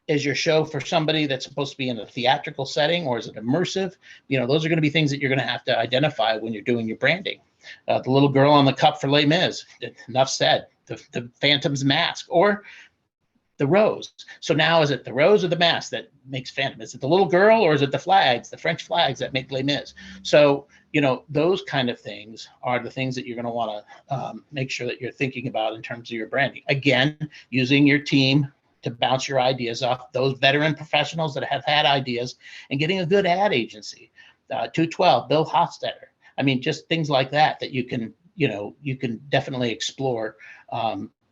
Is your show for somebody that's supposed to be in a theatrical setting, or is it immersive? Those are going to be things that you're going to have to identify when you're doing your branding. The little girl on the cup for Les Mis, enough said. The Phantom's mask, or the rose. So now, is it the rose or the mask that makes Phantom? Is it the little girl, or is it the flags, the French flags that make Les Mis? So, those kind of things are the things that you're going to want to make sure that you're thinking about in terms of your branding. Again, using your team to bounce your ideas off those veteran professionals that have had ideas, and getting a good ad agency. 212, Bill Hofstetter. I mean, just things like that you can definitely explore.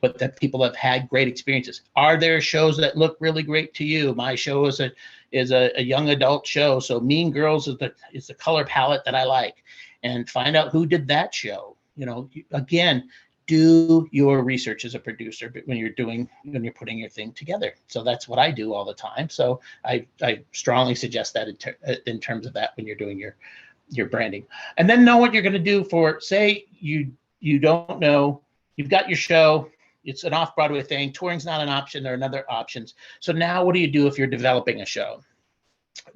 But that people have had great experiences. Are there shows that look really great to you? My show is a young adult show, so Mean Girls is the color palette that I like, and find out who did that show. Again, do your research as a producer when you're putting your thing together. So that's what I do all the time. So I strongly suggest that in terms of that when you're doing your branding, and then know what you're going to do for, say you don't know, you've got your show. It's an off-Broadway thing. Touring's not an option. There are other options. So now what do you do if you're developing a show?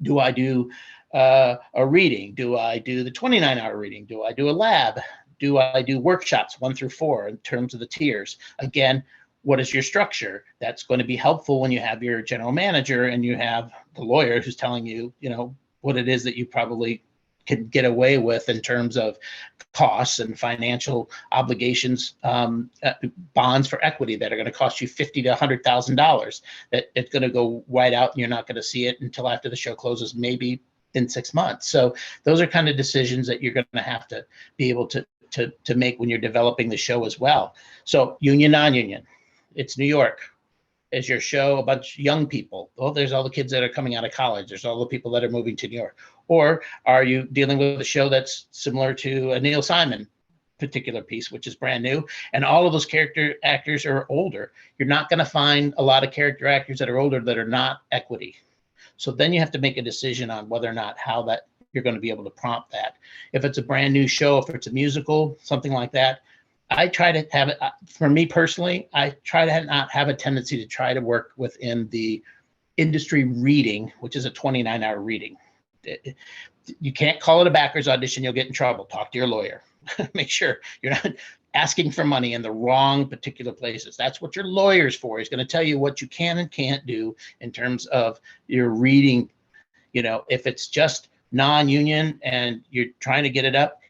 Do I do a reading? Do I do the 29-hour reading? Do I do a lab? Do I do workshops 1 through 4 in terms of the tiers? Again, what is your structure? That's going to be helpful when you have your general manager and you have the lawyer who's telling you, what it is that you probably can get away with in terms of costs and financial obligations, bonds for equity that are going to cost you $50,000 to $100,000. That it's going to go right out and you're not going to see it until after the show closes, maybe in 6 months. So those are kind of decisions that you're going to have to be able to make when you're developing the show as well. So union, non-union. It's New York. Is your show a bunch of young people? Well, there's all the kids that are coming out of college. There's all the people that are moving to New York. Or are you dealing with a show that's similar to a Neil Simon particular piece, which is brand new, and all of those character actors are older? You're not going to find a lot of character actors that are older that are not equity. So then you have to make a decision on whether or not how that you're going to be able to prompt that. If it's a brand new show, if it's a musical, something like that, I try to have it, for me personally, I try to not have a tendency to try to work within the industry reading, which is a 29-hour reading. You can't call it a backers audition. You'll get in trouble. Talk to your lawyer. Make sure you're not asking for money in the wrong particular places. That's what your lawyer's for. He's going to tell you what you can and can't do in terms of your reading. If it's just non-union and you're trying to get it up,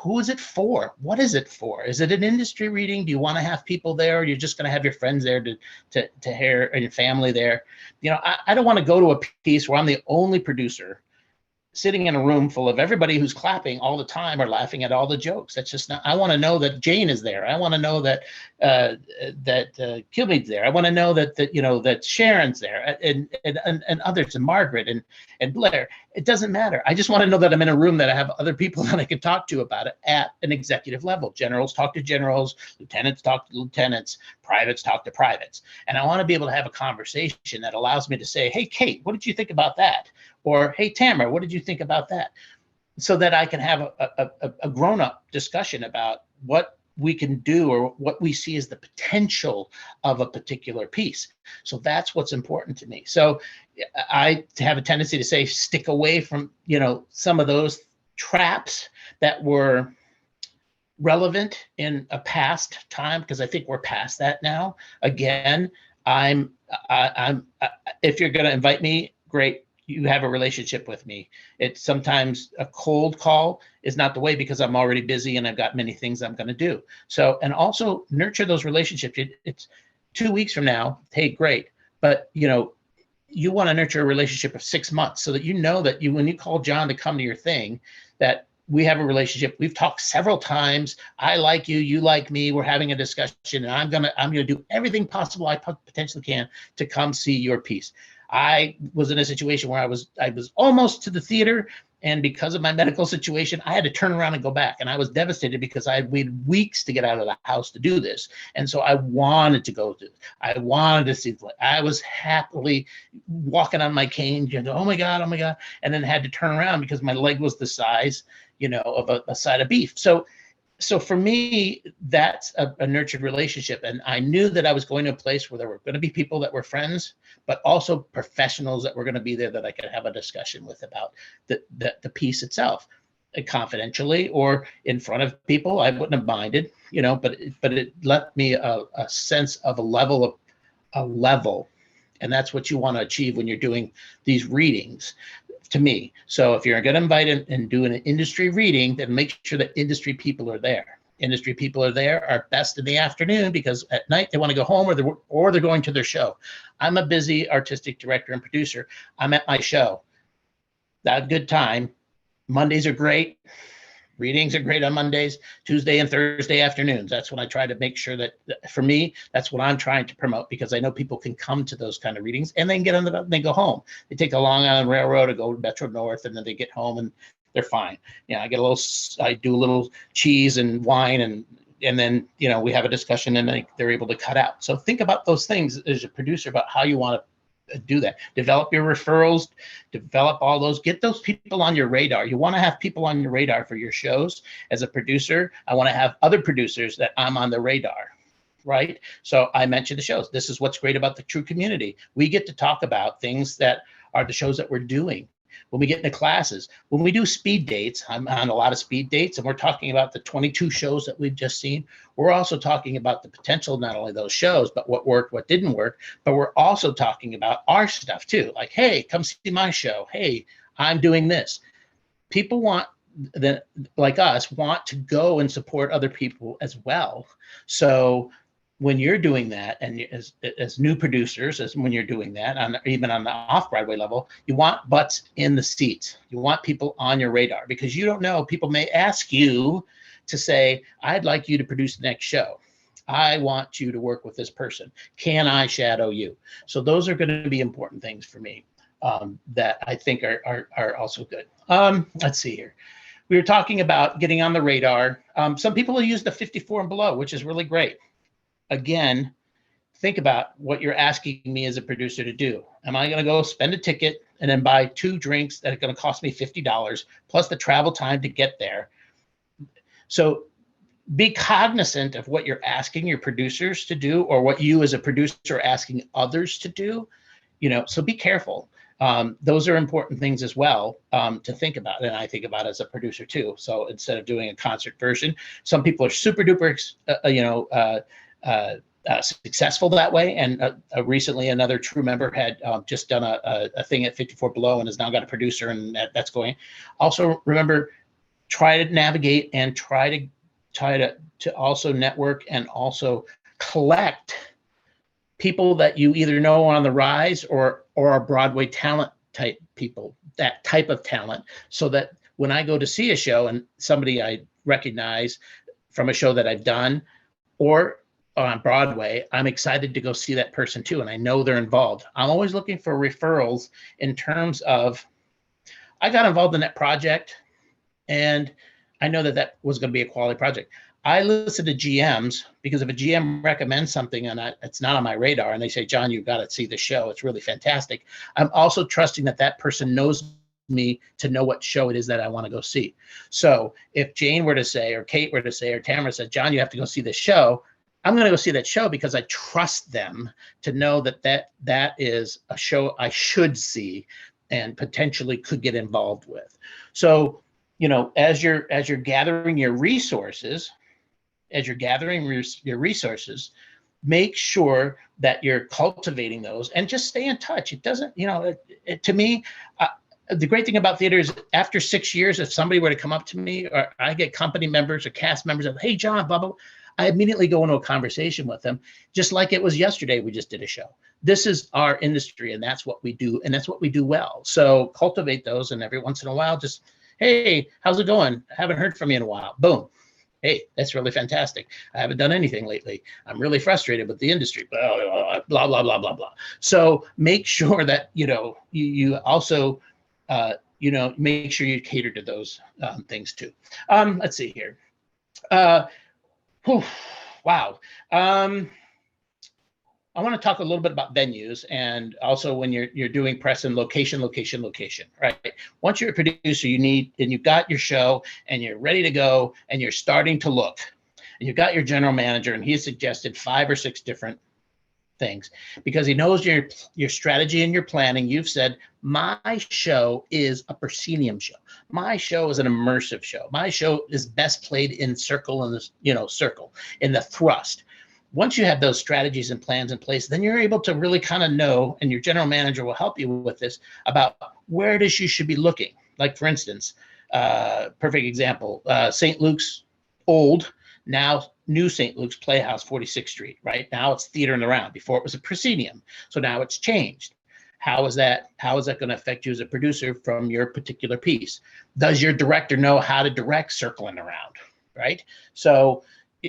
who is it for? What is it for? Is it an industry reading? Do you want to have people there, or you're just going to have your friends there to hear, and your family there? I don't want to go to a piece where I'm the only producer sitting in a room full of everybody who's clapping all the time or laughing at all the jokes. That's just not. I want to know that Jane is there. I want to know that Kilmead's there. I want to know that Sharon's there, and others, and Margaret and Blair. It doesn't matter. I just want to know that I'm in a room that I have other people that I can talk to about it at an executive level. Generals talk to generals, lieutenants talk to lieutenants, privates talk to privates, and I want to be able to have a conversation that allows me to say, "Hey, Kate, what did you think about that?" Or, "Hey, Tamara, what did you think about that?" So that I can have a grown-up discussion about what we can do or what we see as the potential of a particular piece. So that's what's important to me. So I have a tendency to say, stick away from, some of those traps that were relevant in a past time, because I think we're past that now. Again, I'm if you're going to invite me, great. You have a relationship with me. It's sometimes a cold call is not the way, because I'm already busy and I've got many things I'm going to do. So, and also nurture those relationships. It's 2 weeks from now. Hey, great. But, you want to nurture a relationship of 6 months so that that when you call John to come to your thing, that we have a relationship. We've talked several times. I like you, you like me. We're having a discussion, and I'm gonna do everything possible I potentially can to come see your piece. I was in a situation where I was almost to the theater, and because of my medical situation, I had to turn around and go back, and I was devastated because I had waited weeks to get out of the house to do this, and so I wanted to go to. I wanted to see. I was happily walking on my cane, oh my god, and then had to turn around because my leg was the size, of a side of beef. So for me, that's a nurtured relationship. And I knew that I was going to a place where there were going to be people that were friends, but also professionals that were going to be there that I could have a discussion with about the piece itself, confidentially or in front of people. I wouldn't have minded, but it left me a sense of a level. And that's what you want to achieve when you're doing these readings, to me. So if you're going to invite and do an industry reading, then make sure that industry people are there. Industry people are best in the afternoon, because at night they want to go home, or they're going to their show. I'm a busy artistic director and producer. I'm at my show. That's a good time. Mondays are great. Readings are great on Mondays, Tuesday and Thursday afternoons. That's when I try to make sure that, for me, that's what I'm trying to promote, because I know people can come to those kind of readings and then get on they go home. They take the Long Island Railroad to go to Metro North, and then they get home and they're fine. I do a little cheese and wine, and then, we have a discussion, and they're able to cut out. So think about those things as a producer about how you want to do that. Develop your referrals, develop all those, get those people on your radar. You want to have people on your radar for your shows. As a producer, I want to have other producers that I'm on the radar. right? So I mentioned the shows. This is what's great about the TRU community. We get to talk about things that are the shows that we're doing. When we get into classes, when we do speed dates, I'm on a lot of speed dates, and we're talking about the 22 shows that we've just seen. We're also talking about the potential, not only those shows, but what worked, what didn't work. But we're also talking about our stuff too. Like, hey, come see my show. Hey, I'm doing this. People like us want to go and support other people as well. So when you're doing that, and as new producers, as when you're doing that, even on the off-Broadway level, you want butts in the seats. You want people on your radar, because you don't know, people may ask you to say, I'd like you to produce the next show. I want you to work with this person. Can I shadow you? So those are going to be important things for me, that I think are also good. Let's see here. We were talking about getting on the radar. Some people will use the 54 and below, which is really great. Again, think about what you're asking me as a producer to do. Am I going to go spend a ticket and then buy 2 drinks that are going to cost me $50 plus the travel time to get there? So be cognizant of what you're asking your producers to do, or what you as a producer are asking others to do. So be careful. Those are important things as well, to think about, and I think about as a producer too. So instead of doing a concert version, some people are super duper, successful that way. And recently, another TRU member had just done a thing at 54 Below and has now got a producer, and that's going. Also, remember, try to navigate and try to also network and also collect people that you either know are on the rise or are Broadway talent type people, that type of talent, so that when I go to see a show and somebody I recognize from a show that I've done or on Broadway, I'm excited to go see that person too, and I know they're involved. I'm always looking for referrals in terms of, I got involved in that project and I know that was going to be a quality project. I listen to GMs, because if a GM recommends something and it's not on my radar and they say, John, you've got to see the show, it's really fantastic, I'm also trusting that person knows me to know what show it is that I want to go see. So if Jane were to say, or Kate were to say, or Tamara said, John, you have to go see this show, I'm going to go see that show because I trust them to know that is a show I should see and potentially could get involved with. So, as you're gathering your resources, make sure that you're cultivating those and just stay in touch. It doesn't, to me, the great thing about theater is after 6 years, if somebody were to come up to me, or I get company members or cast members of, hey, John, blah, blah, I immediately go into a conversation with them, just like it was yesterday we just did a show. This is our industry, and that's what we do, and that's what we do well. So cultivate those, and every once in a while, just, hey, how's it going? I haven't heard from you in a while. Boom. Hey, that's really fantastic. I haven't done anything lately. I'm really frustrated with the industry, blah, blah, blah, blah, blah, blah. So make sure that, you also, make sure you cater to those things too. Let's see here. Wow. I want to talk a little bit about venues, and also when you're doing press and location, right? Once you're a producer, you've got your show and you're ready to go and you're starting to look, and you've got your general manager and he suggested 5 or 6 different things because he knows your strategy and your planning. You've said, my show is a proscenium show. My show is an immersive show. My show is best played in circle, in the circle, in the thrust. Once you have those strategies and plans in place, then you're able to really kind of know, and your general manager will help you with this, about where it is you should be looking. Like, for instance, perfect example, St. Luke's old, now new St. Luke's Playhouse, 46th Street, right? Now it's theater in the round. Before it was a proscenium. So now it's changed. How is that going to affect you as a producer from your particular piece? Does your director know how to direct circling around, right? So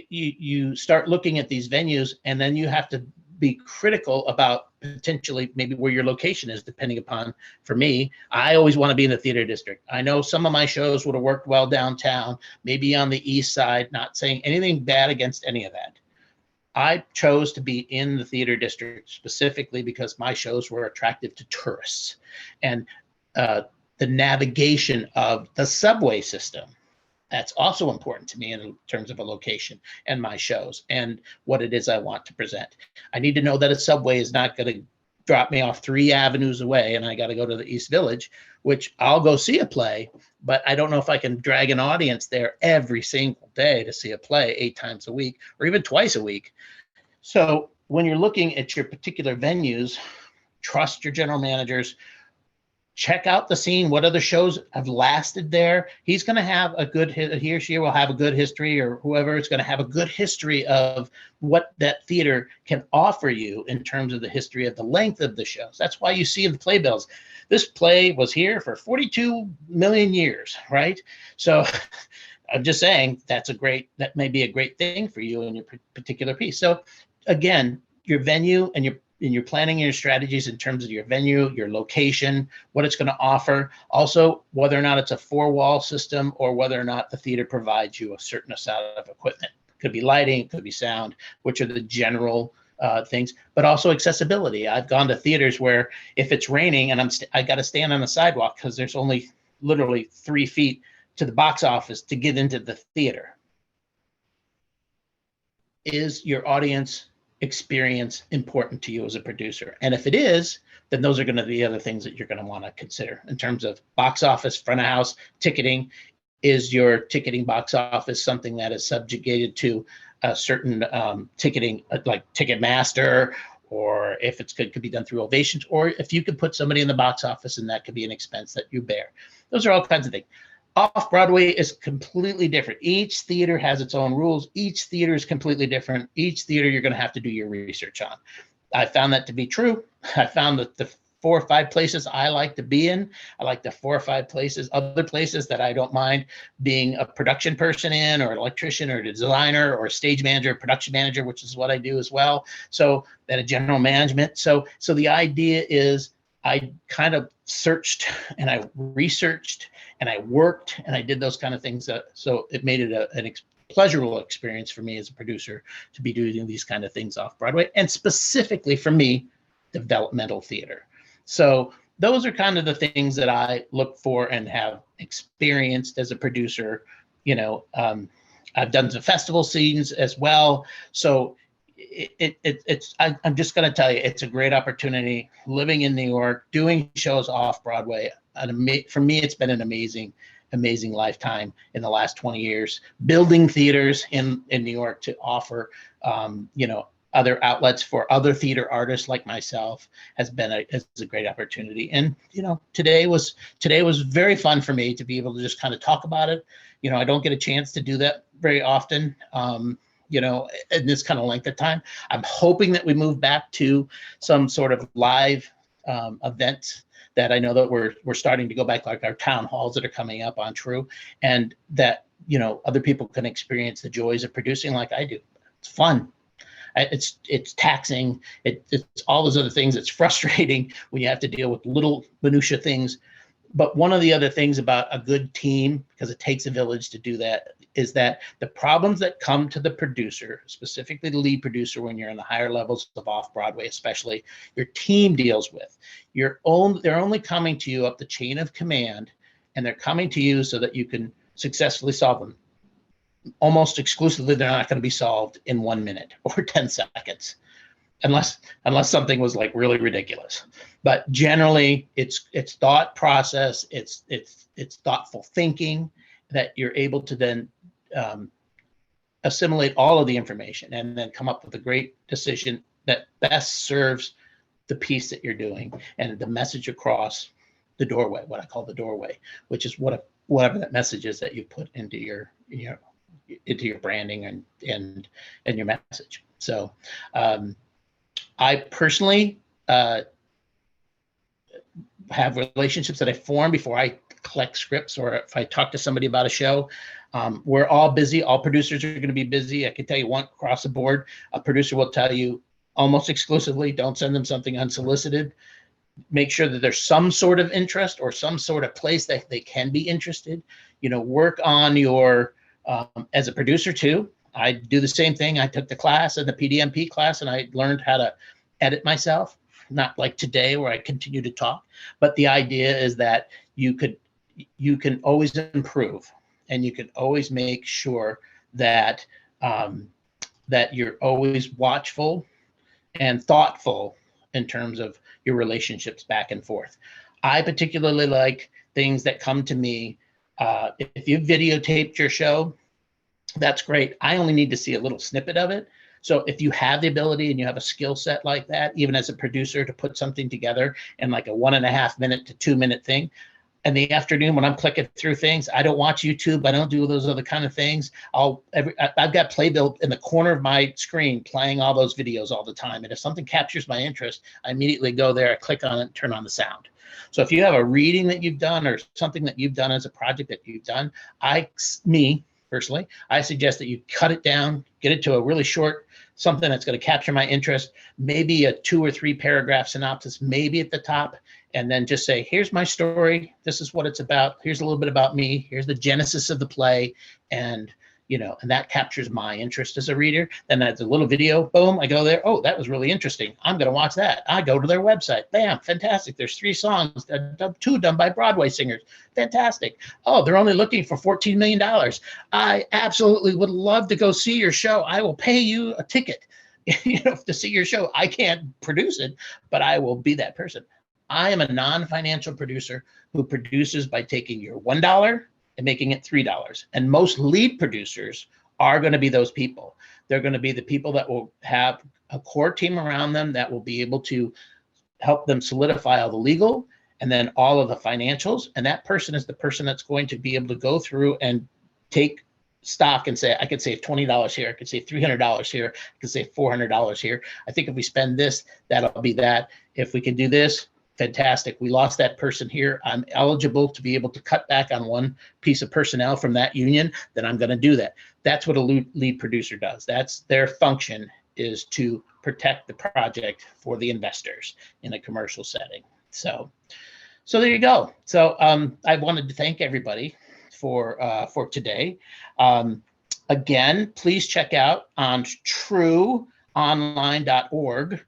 you start looking at these venues, and then you have to be critical about potentially maybe where your location is, depending upon, for me, I always want to be in the theater district. I know some of my shows would have worked well downtown, maybe on the east side, not saying anything bad against any of that. I chose to be in the theater district specifically because my shows were attractive to tourists, and the navigation of the subway system That's also important to me in terms of a location and my shows and what it is I want to present. I need to know that a subway is not going to drop me off 3 avenues away and I got to go to the East Village, which I'll go see a play, but I don't know if I can drag an audience there every single day to see a play 8 times a week or even twice a week. So when you're looking at your particular venues, trust your general managers. Check out the scene. What other shows have lasted there? He's going to have a good, he or she will have a good history, or whoever is going to have a good history of what that theater can offer you in terms of the history of the length of the shows. That's why you see in the playbills, this play was here for 42 million years, right? So I'm just saying that may be a great thing for you in your particular piece. So again, your venue and you're planning your strategies in terms of your venue, your location, what it's going to offer. Also, whether or not it's a 4-wall system or whether or not the theater provides you a certain set of equipment. Could be lighting, could be sound, which are the general things, but also accessibility. I've gone to theaters where if it's raining and I got to stand on the sidewalk because there's only literally 3 feet to the box office to get into the theater. Is your audience experience important to you as a producer? And if it is, then those are going to be other things that you're going to want to consider in terms of box office, front of house, ticketing. Is your ticketing box office something that is subjugated to a certain ticketing, like Ticketmaster, or if it could be done through Ovations, or if you could put somebody in the box office and that could be an expense that you bear. Those are all kinds of things. Off-Broadway is completely different. Each theater has its own rules. Each theater is completely different. Each theater you're going to have to do your research on. I found that to be true. I found that the 4 or 5 places I like to be in, I like the 4 or 5 places, other places that I don't mind being a production person in, or an electrician, or a designer, or a stage manager, production manager, which is what I do as well. So that a general management. So the idea is I kind of searched and I researched and I worked and I did those kind of things. So it made it a pleasurable experience for me as a producer to be doing these kind of things off Broadway, and specifically for me, developmental theater. So those are kind of the things that I look for and have experienced as a producer. I've done some festival scenes as well. So I'm just going to tell you, it's a great opportunity living in New York, doing shows off Broadway. For me, it's been an amazing lifetime in the last 20 years, building theaters in New York to offer, other outlets for other theater artists like myself is a great opportunity. And, today was very fun for me to be able to just kind of talk about it. I don't get a chance to do that very often. In this kind of length of time. I'm hoping that we move back to some sort of live events that I know that we're starting to go back, like our town halls that are coming up on TRU, and that, other people can experience the joys of producing like I do. It's fun. It's taxing. It's all those other things. It's frustrating when you have to deal with little minutia things. But one of the other things about a good team, because it takes a village to do that, is that the problems that come to the producer, specifically the lead producer, when you're in the higher levels of off-Broadway, especially, your team deals with. They're only coming to you up the chain of command, and they're coming to you so that you can successfully solve them. Almost exclusively, they're not going to be solved in 1 minute or 10 seconds. Unless something was like really ridiculous. But generally it's thought process, it's thoughtful thinking that you're able to then assimilate all of the information and then come up with a great decision that best serves the piece that you're doing and the message across the doorway, what I call the doorway, which is whatever that message is that you put into your branding and your message. So I personally have relationships that I form before I collect scripts, or if I talk to somebody about a show. We're all busy. All producers are going to be busy. I can tell you one across the board, a producer will tell you almost exclusively, don't send them something unsolicited. Make sure that there's some sort of interest or some sort of place that they can be interested. Work on your, as a producer too. I do the same thing. I took the class and the PDMP class, and I learned how to edit myself. Not like today where I continue to talk, but the idea is that you can always improve. and you can always make sure that that you're always watchful and thoughtful in terms of your relationships back and forth. I particularly like things that come to me. If you've videotaped your show, that's great. I only need to see a little snippet of it. So if you have the ability and you have a skill set like that, even as a producer, to put something together in like a 1.5 minute to 2 minute thing, in the afternoon when I'm clicking through things, I don't watch YouTube. I don't do those other kind of things. I've got Playbill in the corner of my screen playing all those videos all the time. And if something captures my interest, I immediately go there, I click on it, turn on the sound. So if you have a reading that you've done or something that you've done as a project that you've done, personally, I suggest that you cut it down, get it to a really short, something that's going to capture my interest, maybe a 2 or 3 paragraph synopsis, maybe at the top, and then just say, here's my story. This is what it's about. Here's a little bit about me. Here's the genesis of the play. And, and that captures my interest as a reader. Then that's a little video, boom, I go there. Oh, that was really interesting. I'm going to watch that. I go to their website. Bam, fantastic. There's 3 songs, 2 done by Broadway singers. Fantastic. Oh, they're only looking for $14 million. I absolutely would love to go see your show. I will pay you a ticket, to see your show. I can't produce it, but I will be that person. I am a non-financial producer who produces by taking your $1 and making it $3. And most lead producers are going to be those people. They're going to be the people that will have a core team around them that will be able to help them solidify all the legal and then all of the financials. And that person is the person that's going to be able to go through and take stock and say, I could save $20 here. I could save $300 here. I could save $400 here. I think if we spend this, that'll be that. If we can do this, fantastic. We lost that person here. I'm eligible to be able to cut back on one piece of personnel from that union, then I'm going to do that. That's what a lead producer does. That's their function, is to protect the project for the investors in a commercial setting. So there you go. So I wanted to thank everybody for today. Again, please check out on truonline.org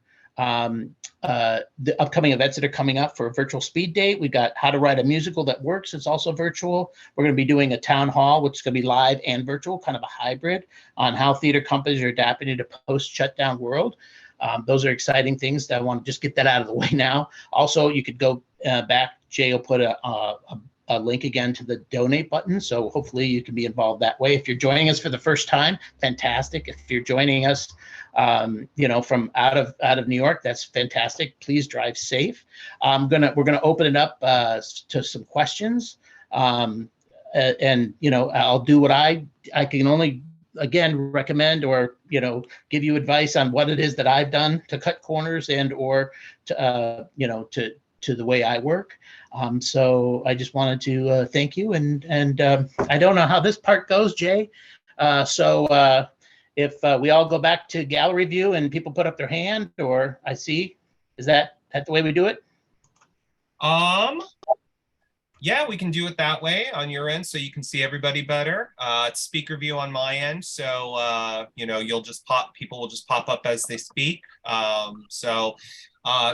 the upcoming events that are coming up for a virtual speed date. We've got How to Write a Musical That Works. It's also virtual. We're going to be doing a town hall, which is going to be live and virtual, kind of a hybrid, on how theater companies are adapting to post-shutdown world. Those are exciting things that I want to just get that out of the way now. Also, you could go back. Jay will put a link again to the donate button. So hopefully you can be involved that way. If you're joining us for the first time, fantastic. If you're joining us, from out of New York, that's fantastic. Please drive safe. We're gonna open it up to some questions, and I'll do what I can only again recommend or give you advice on what it is that I've done to cut corners and or to the way I work. So I just wanted to thank you, and I don't know how this part goes, Jay. If we all go back to gallery view and people put up their hand, or I see, is that the way we do it? Yeah, we can do it that way on your end, so you can see everybody better. It's speaker view on my end, so people will just pop up as they speak.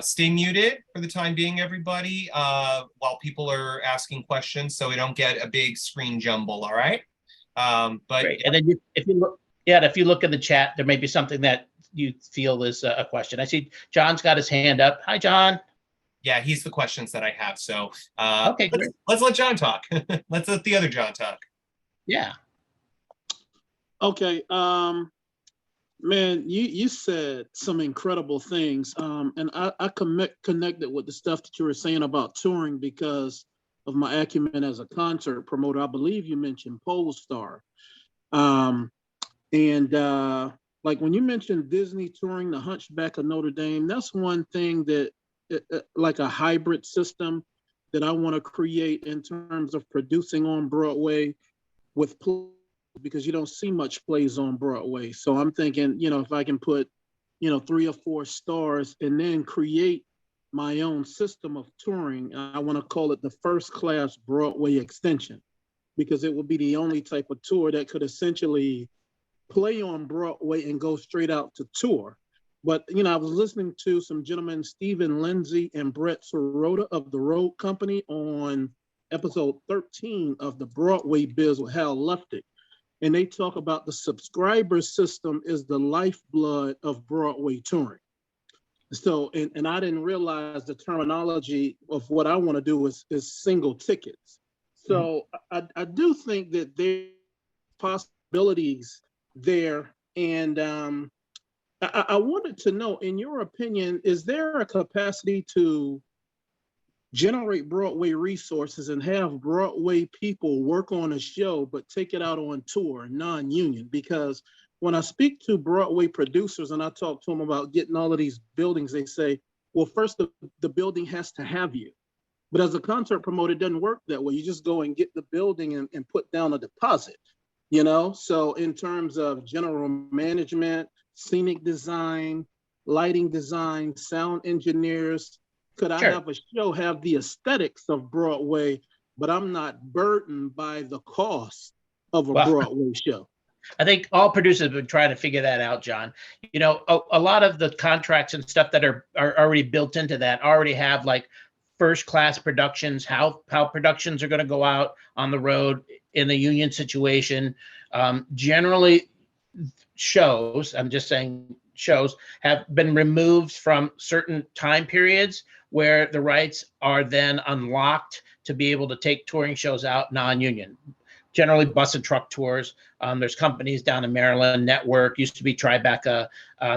Stay muted for the time being, everybody, while people are asking questions, so we don't get a big screen jumble. All right. But great. And then if you look in the chat, there may be something that you feel is a question. I see John's got his hand up. Hi, John. Yeah, he's the questions that I have. So okay, let's let John talk. Let's let the other John talk. Yeah. Okay. Man, you said some incredible things. And I connected with the stuff that you were saying about touring because of my acumen as a concert promoter. I believe you mentioned Polestar. Like when you mentioned Disney touring the Hunchback of Notre Dame, that's one thing that like a hybrid system that I want to create in terms of producing on Broadway with plays, because you don't see much plays on Broadway. So I'm thinking, if I can put, 3 or 4 stars and then create my own system of touring, I want to call it the first class Broadway extension, because it would be the only type of tour that could essentially play on Broadway and go straight out to tour. But, I was listening to some gentlemen, Stephen Lindsay and Brett Sirota of the Road Company, on episode 13 of the Broadway Biz with Hal Luftig. And they talk about the subscriber system is the lifeblood of Broadway touring. So, and I didn't realize the terminology of what I want to do is single tickets. So I do think that there's possibilities there. And I wanted to know, in your opinion, is there a capacity to generate Broadway resources and have Broadway people work on a show, but take it out on tour, non-union? Because when I speak to Broadway producers and I talk to them about getting all of these buildings, they say, well, first the building has to have you. But as a concert promoter, it doesn't work that way. You just go and get the building and put down a deposit, you know? So in terms of general management, scenic design, lighting design, sound engineers, could I have a show have the aesthetics of Broadway, but I'm not burdened by the cost of a Broadway show? I think all producers have been trying to figure that out, John. You know, a lot of the contracts and stuff that are already built into that already have like first class productions, how productions are going to go out on the road in the union situation. Generally, shows, I'm just saying shows, have been removed from certain time periods where the rights are then unlocked to be able to take touring shows out non-union. Generally bus and truck tours. There's companies down in Maryland, Network, used to be Tribeca.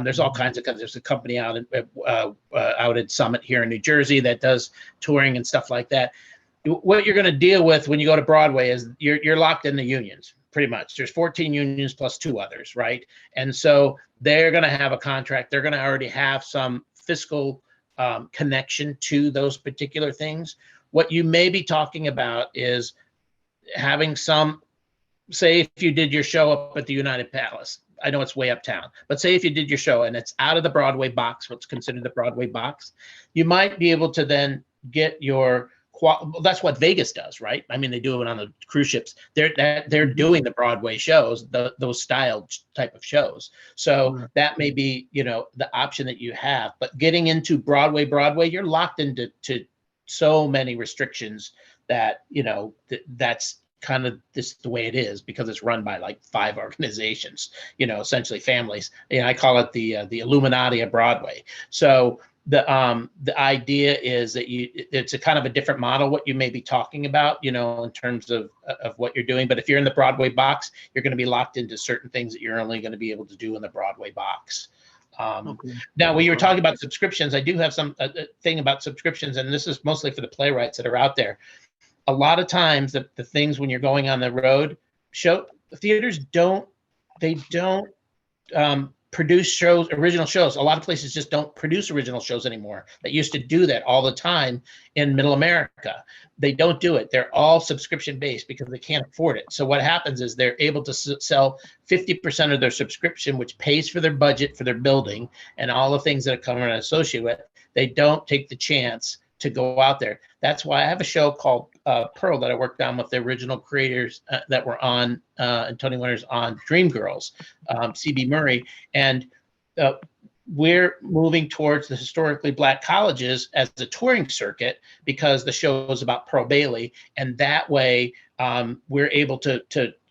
There's all kinds of, there's a company out at Summit here in New Jersey that does touring and stuff like that. What you're going to deal with when you go to Broadway is you're locked in the unions, pretty much. There's 14 unions plus 2 others, right? And so they're going to have a contract. They're going to already have some fiscal connection to those particular things. What you may be talking about is having some, say if you did your show up at the United Palace, I know it's way uptown, but say if you did your show and it's out of the Broadway box, what's considered the Broadway box, you might be able to then get your, that's what Vegas does, right? I mean, they do it on the cruise ships. They're doing the Broadway shows, those style type of shows. So that may be, you know, the option that you have. But getting into Broadway, you're locked into so many restrictions that, you know, that's kind of just the way it is because it's run by like 5 organizations, you know, essentially families. You know, I call it the Illuminati of Broadway. So the idea is that it's a kind of a different model, what you may be talking about, you know, in terms of what you're doing. But if you're in the Broadway box, you're going to be locked into certain things that you're only going to be able to do in the Broadway box. Now, when you were talking about subscriptions, I do have some thing about subscriptions, and this is mostly for the playwrights that are out there. A lot of times, the things when you're going on the road, theaters don't produce shows, original shows. A lot of places just don't produce original shows anymore. That used to do that all the time in Middle America. They don't do it. They're all subscription based because they can't afford it. So what happens is they're able to sell 50% of their subscription, which pays for their budget for their building and all the things that come associated with it. They don't take the chance to go out there. That's why I have a show called Pearl that I worked on with the original creators that were on and Tony winners on Dreamgirls, CB Murray. And we're moving towards the historically Black colleges as a touring circuit because the show is about Pearl Bailey. And that way we're able to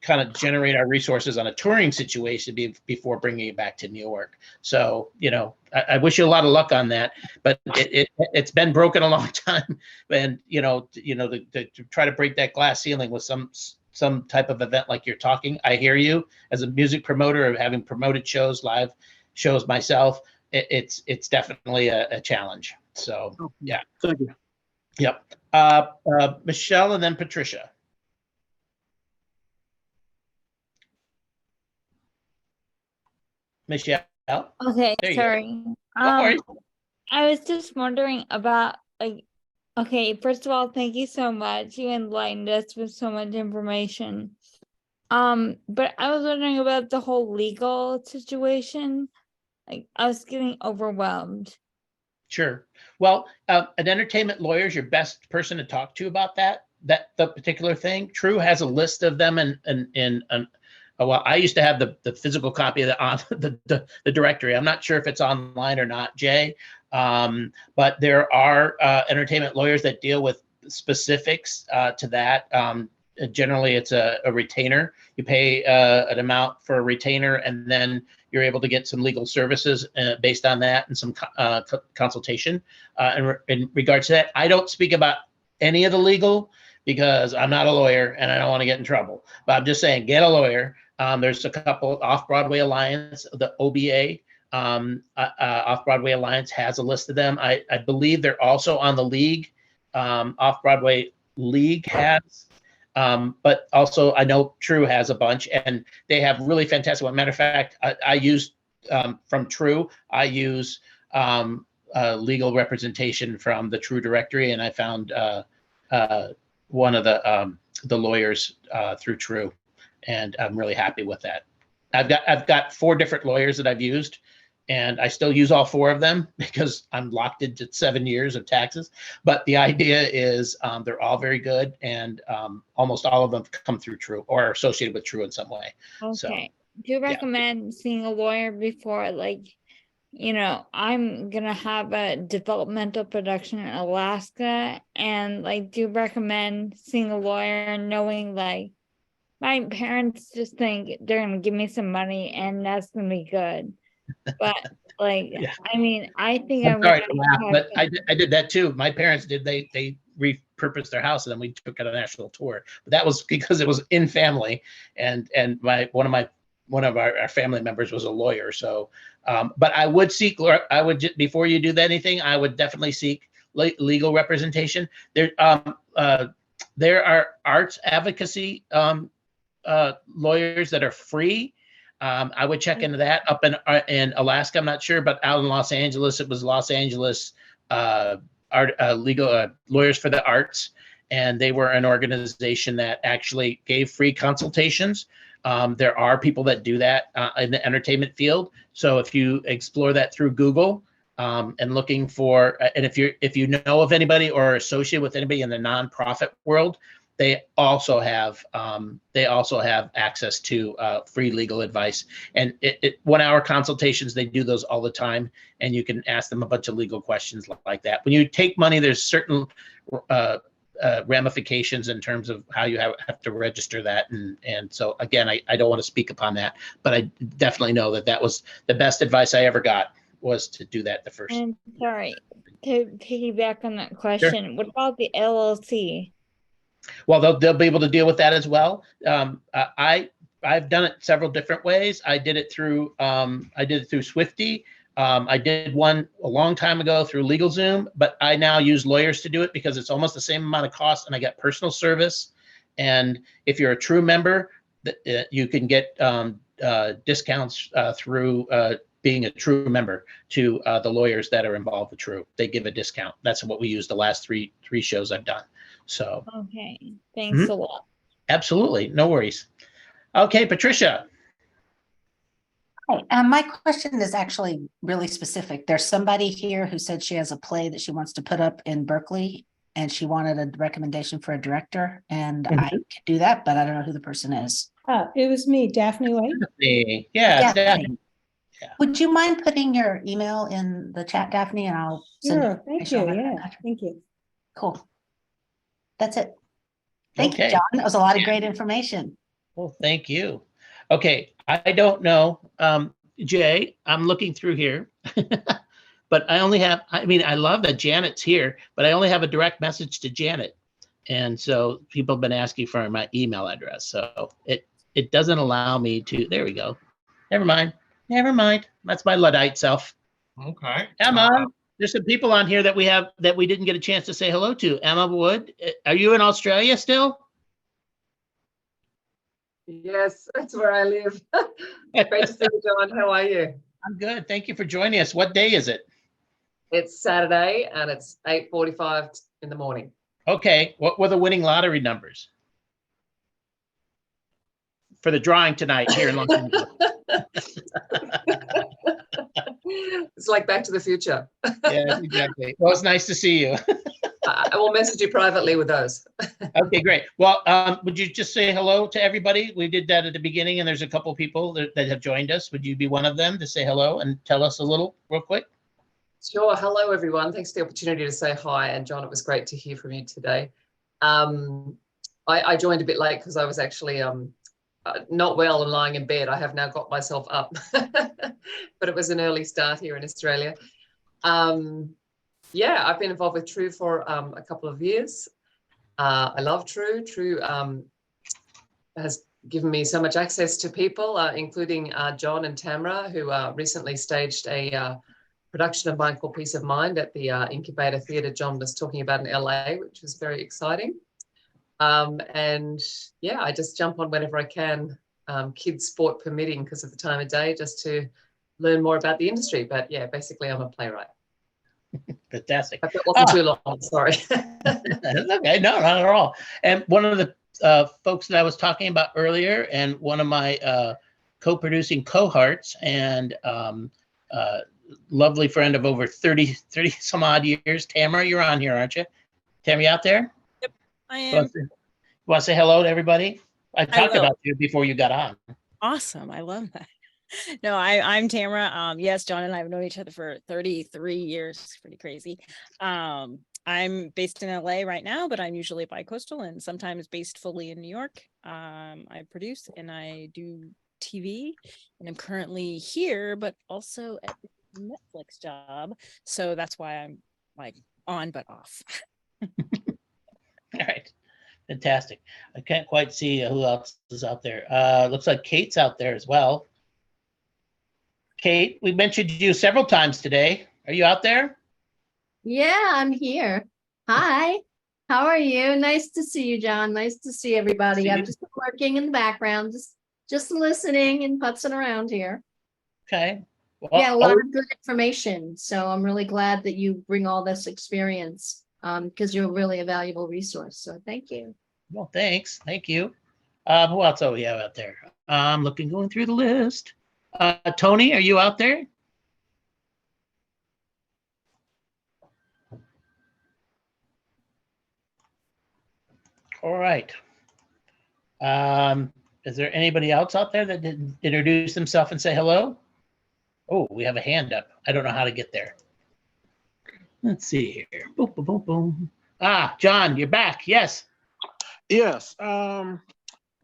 kind of generate our resources on a touring situation before bringing it back to New York. So, you know, I wish you a lot of luck on that, but it's been broken a long time. And, to try to break that glass ceiling with some type of event like you're talking, I hear you as a music promoter of having promoted shows, live shows myself. It's definitely a challenge. So, yeah. Thank you. Yep. Michelle and then Patricia. Michelle. Okay, sorry. I was just wondering about first of all, thank you so much. You enlightened us with so much information. But I was wondering about the whole legal situation. I was getting overwhelmed. Sure. Well, an entertainment lawyer is your best person to talk to about the particular thing. TRU has a list of them well, I used to have the physical copy of the directory. I'm not sure if it's online or not, Jay. But there are entertainment lawyers that deal with specifics to that. Generally, it's a retainer. You pay an amount for a retainer, and then you're able to get some legal services based on that and some consultation. In regards to that, I don't speak about any of the legal because I'm not a lawyer and I don't want to get in trouble. But I'm just saying, get a lawyer. There's a couple off-Broadway Alliance, the OBA. Off-Broadway Alliance has a list of them. I believe they're also on the league. Off-Broadway League has. But also I know TRU has a bunch, and they have really fantastic. As a matter of fact, I use from TRU, I use legal representation from the TRU directory, and I found one of the lawyers through TRU, and I'm really happy with that. I've got 4 different lawyers that I've used, and I still use all 4 of them because I'm locked into 7 years of taxes. But the idea is they're all very good, and almost all of them come through TRU or are associated with TRU in some way. Okay. So, do you recommend seeing a lawyer before, like, you know, I'm gonna have a developmental production in Alaska, and like, do you recommend seeing a lawyer knowing, like, my parents just think they're gonna give me some money and that's gonna be good? But like, Yeah. I mean, I think I'm sorry to laugh, but I I did that too. My parents did. They repurposed their house, and then we took it on a national tour. But that was because it was in family, and one of our family members was a lawyer. So, but I would seek. Before you do anything, I would definitely seek legal representation. There are arts advocacy lawyers that are free. I would check into that. Up in Alaska, I'm not sure, but out in Los Angeles, it was Los Angeles legal lawyers for the arts, and they were an organization that actually gave free consultations. There are people that do that in the entertainment field. So if you explore that through Google and looking for, and if you know of anybody or are associated with anybody in the nonprofit world, they also have access to free legal advice, and 1 hour consultations. They do those all the time, and you can ask them a bunch of legal questions like that. When you take money, there's certain ramifications in terms of how you have to register that, and so again, I don't want to speak upon that, but I definitely know that was the best advice I ever got, was to do that the first. And sorry, to piggyback on that question, sure. What about the LLC? Well, they'll be able to deal with that as well. I've done it several different ways. I did it through Swifty. I did one a long time ago through LegalZoom, but I now use lawyers to do it because it's almost the same amount of cost, and I get personal service. And if you're a TRU member, you can get discounts through being a TRU member to the lawyers that are involved with TRU. They give a discount. That's what we use the last three shows I've done. So okay, thanks a lot. Absolutely, no worries. Okay, Patricia. Hi, my question is actually really specific. There's somebody here who said she has a play that she wants to put up in Berkeley, and she wanted a recommendation for a director, and I could do that, but I don't know who the person is. It was me, Daphne White. Yeah, Daphne. Yeah. Would you mind putting your email in the chat, Daphne, and I'll send Sure, thank you. Yeah, thank you. Cool. That's it. Thank you, John. That was a lot of great information. Well, thank you. Okay, I don't know, Jay, I'm looking through here, but I only have, I love that Janet's here, but I only have a direct message to Janet. And so people have been asking for my email address. So it doesn't allow me to, there we go. Never mind. That's my Luddite self. Okay. Emma, there's some people on here that we didn't get a chance to say hello to. Emma Wood, are you in Australia still? Yes, that's where I live. Great to see you, John. How are you? I'm good. Thank you for joining us. What day is it? It's Saturday and it's 8:45 in the morning. Okay. What were the winning lottery numbers for the drawing tonight here in Los Angeles? It's like Back to the Future. Yeah, exactly. Well, it's nice to see you. I will message you privately with those. Okay, great. Well, would you just say hello to everybody? We did that at the beginning, and there's a couple people that have joined us. Would you be one of them to say hello and tell us a little real quick? Sure. Hello, everyone. Thanks for the opportunity to say hi. And John, it was great to hear from you today. I joined a bit late because I was actually not well and lying in bed. I have now got myself up, but it was an early start here in Australia. Yeah, I've been involved with TRU for a couple of years. I love TRU. TRU has given me so much access to people, including John and Tamara, who recently staged a production of mine called Peace of Mind at the Incubator Theatre John was talking about in LA, which was very exciting. And yeah, I just jump on whenever I can, kids sport permitting because of the time of day, just to learn more about the industry. But yeah, basically I'm a playwright. Fantastic. That wasn't too long, sorry. Okay, no, not at all. And one of the folks that I was talking about earlier, and one of my co-producing cohorts and lovely friend of over 30 some odd years, Tamara, you're on here, aren't you? Tamara, you out there? Yep, I am. You want to say hello to everybody? I talked about you before you got on. Awesome. I love that. No, I'm Tamara. Yes, John and I have known each other for 33 years. It's pretty crazy. I'm based in LA right now, but I'm usually bi-coastal and sometimes based fully in New York. I produce and I do TV, and I'm currently here, but also at the Netflix job. So that's why I'm like on but off. All right. Fantastic. I can't quite see who else is out there. Looks like Kate's out there as well. Kate, we mentioned you several times today. Are you out there? Yeah, I'm here. Hi, how are you? Nice to see you, John. Nice to see everybody. I'm just working in the background, just listening and putzing around here. Okay. Well, yeah, a lot of good information. So I'm really glad that you bring all this experience because you're really a valuable resource. So thank you. Well, thanks. Thank you. Who else do we have out there? I'm going through the list. Tony, are you out there? All right. Is there anybody else out there that didn't introduce themselves and say hello? Oh, we have a hand up. I don't know how to get there. Let's see here. Boom, boom, boom, boom. Ah, John, you're back. Yes. Yes.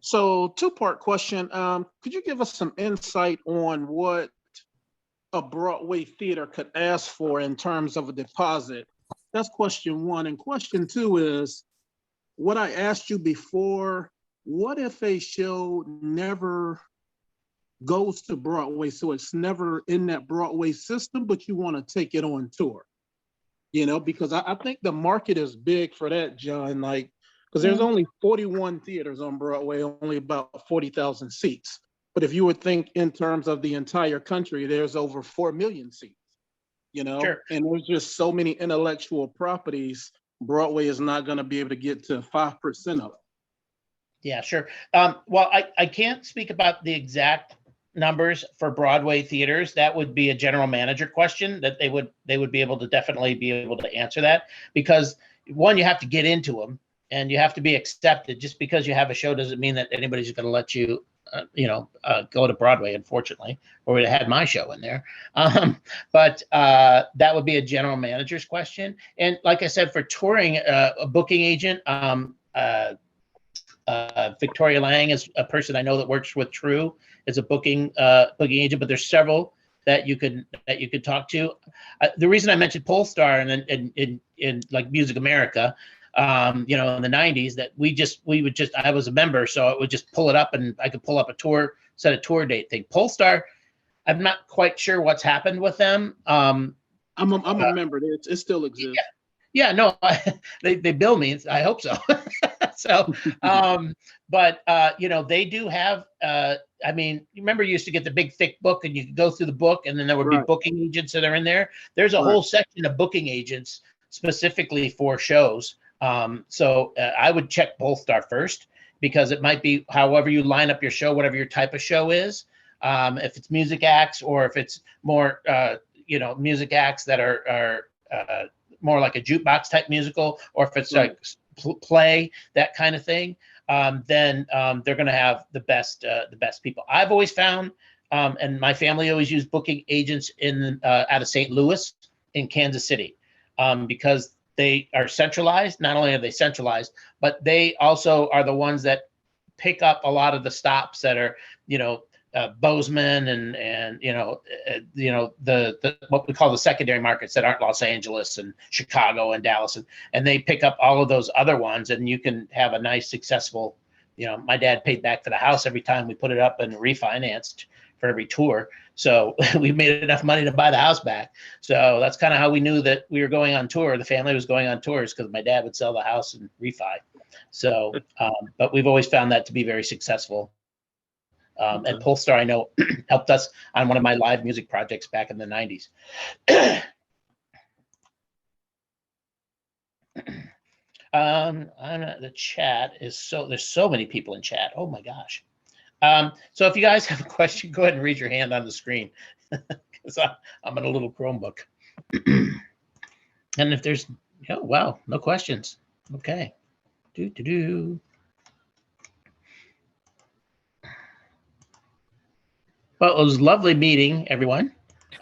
So two-part question. Could you give us some insight on what a Broadway theater could ask for in terms of a deposit? That's question one. And question two is, what I asked you before, what if a show never goes to Broadway, so it's never in that Broadway system, but you want to take it on tour? You know, because I think the market is big for that, John, like, because there's only 41 theaters on Broadway, only about 40,000 seats. But if you would think in terms of the entire country, there's over 4 million seats, you know, Sure. And there's just so many intellectual properties, Broadway is not going to be able to get to 5% of it. Yeah, sure. Well, I can't speak about the exact numbers for Broadway theaters. That would be a general manager question that they would be able to definitely be able to answer that, because one, you have to get into them and you have to be accepted. Just because you have a show doesn't mean that anybody's going to let you, go to Broadway, unfortunately, or we'd have had my show in there. But that would be a general manager's question. And like I said, for touring, a booking agent, Victoria Lang is a person I know that works with TRU, is a booking agent, but there's several that you could talk to. The reason I mentioned Polestar and in like Music America, in the 90s, that I was a member, so it would just pull it up and I could pull up set a tour date thing. Polestar, I'm not quite sure what's happened with them. I'm a member. It still exists. Yeah, no, they bill me. I hope so. So, but they do have. You remember you used to get the big thick book, and you could go through the book, and then there would be booking agents that are in there. There's a whole section of booking agents specifically for shows. So I would check Polestar first, because it might be however you line up your show, whatever your type of show is. If it's music acts, or if it's more, music acts that are more like a jukebox type musical, or if it's like play, that kind of thing, then they're going to have the best people. I've always found, and my family always used booking agents out of St. Louis, in Kansas City, because they are centralized. Not only are they centralized, but they also are the ones that pick up a lot of the stops that are, Bozeman and the what we call the secondary markets that aren't Los Angeles and Chicago and Dallas, and they pick up all of those other ones, and you can have a nice successful. My dad paid back for the house every time we put it up and refinanced for every tour. So we made enough money to buy the house back. So that's kind of how we knew that we were going on tour. The family was going on tours because my dad would sell the house and refi. So, but we've always found that to be very successful. And Polestar, I know, helped us on one of my live music projects back in the 90s. The chat is there's so many people in chat. Oh my gosh. So if you guys have a question, go ahead and raise your hand on the screen because I'm in a little Chromebook. And if there's, wow, no questions. Okay. Well, it was lovely meeting everyone.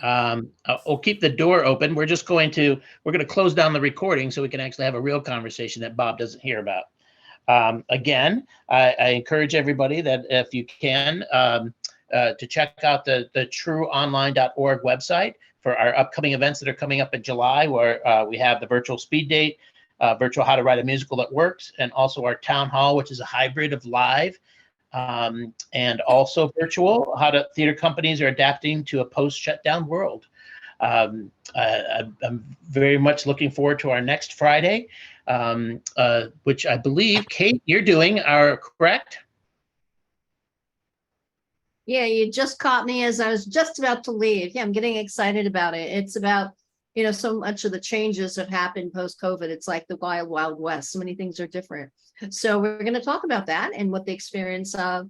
I'll keep the door open. We're going to close down the recording so we can actually have a real conversation that Bob doesn't hear about. Again, I encourage everybody that if you can, to check out the truonline.org website for our upcoming events that are coming up in July, where we have the virtual speed date, virtual how to write a musical that works, and also our town hall, which is a hybrid of live and also virtual, how theater companies are adapting to a post-shutdown world. I'm very much looking forward to our next Friday, which I believe, Kate, you're doing, correct? Yeah, you just caught me as I was just about to leave. Yeah, I'm getting excited about it. It's about, so much of the changes have happened post-COVID. It's like the wild, wild west. So many things are different. So we're going to talk about that and what the experience of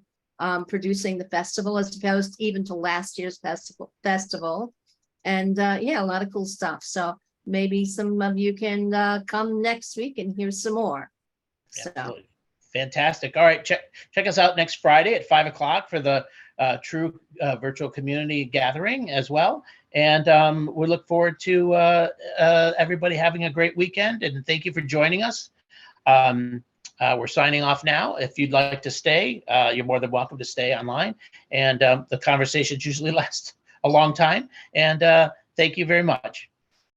producing the festival as opposed even to last year's festival. And yeah, a lot of cool stuff. So maybe some of you can come next week and hear some more. Absolutely. Fantastic. All right, check us out next Friday at 5 o'clock for the TRU Virtual Community Gathering as well. And we look forward to everybody having a great weekend. And thank you for joining us. We're signing off now. If you'd like to stay, you're more than welcome to stay online. And the conversations usually last a long time. And thank you very much.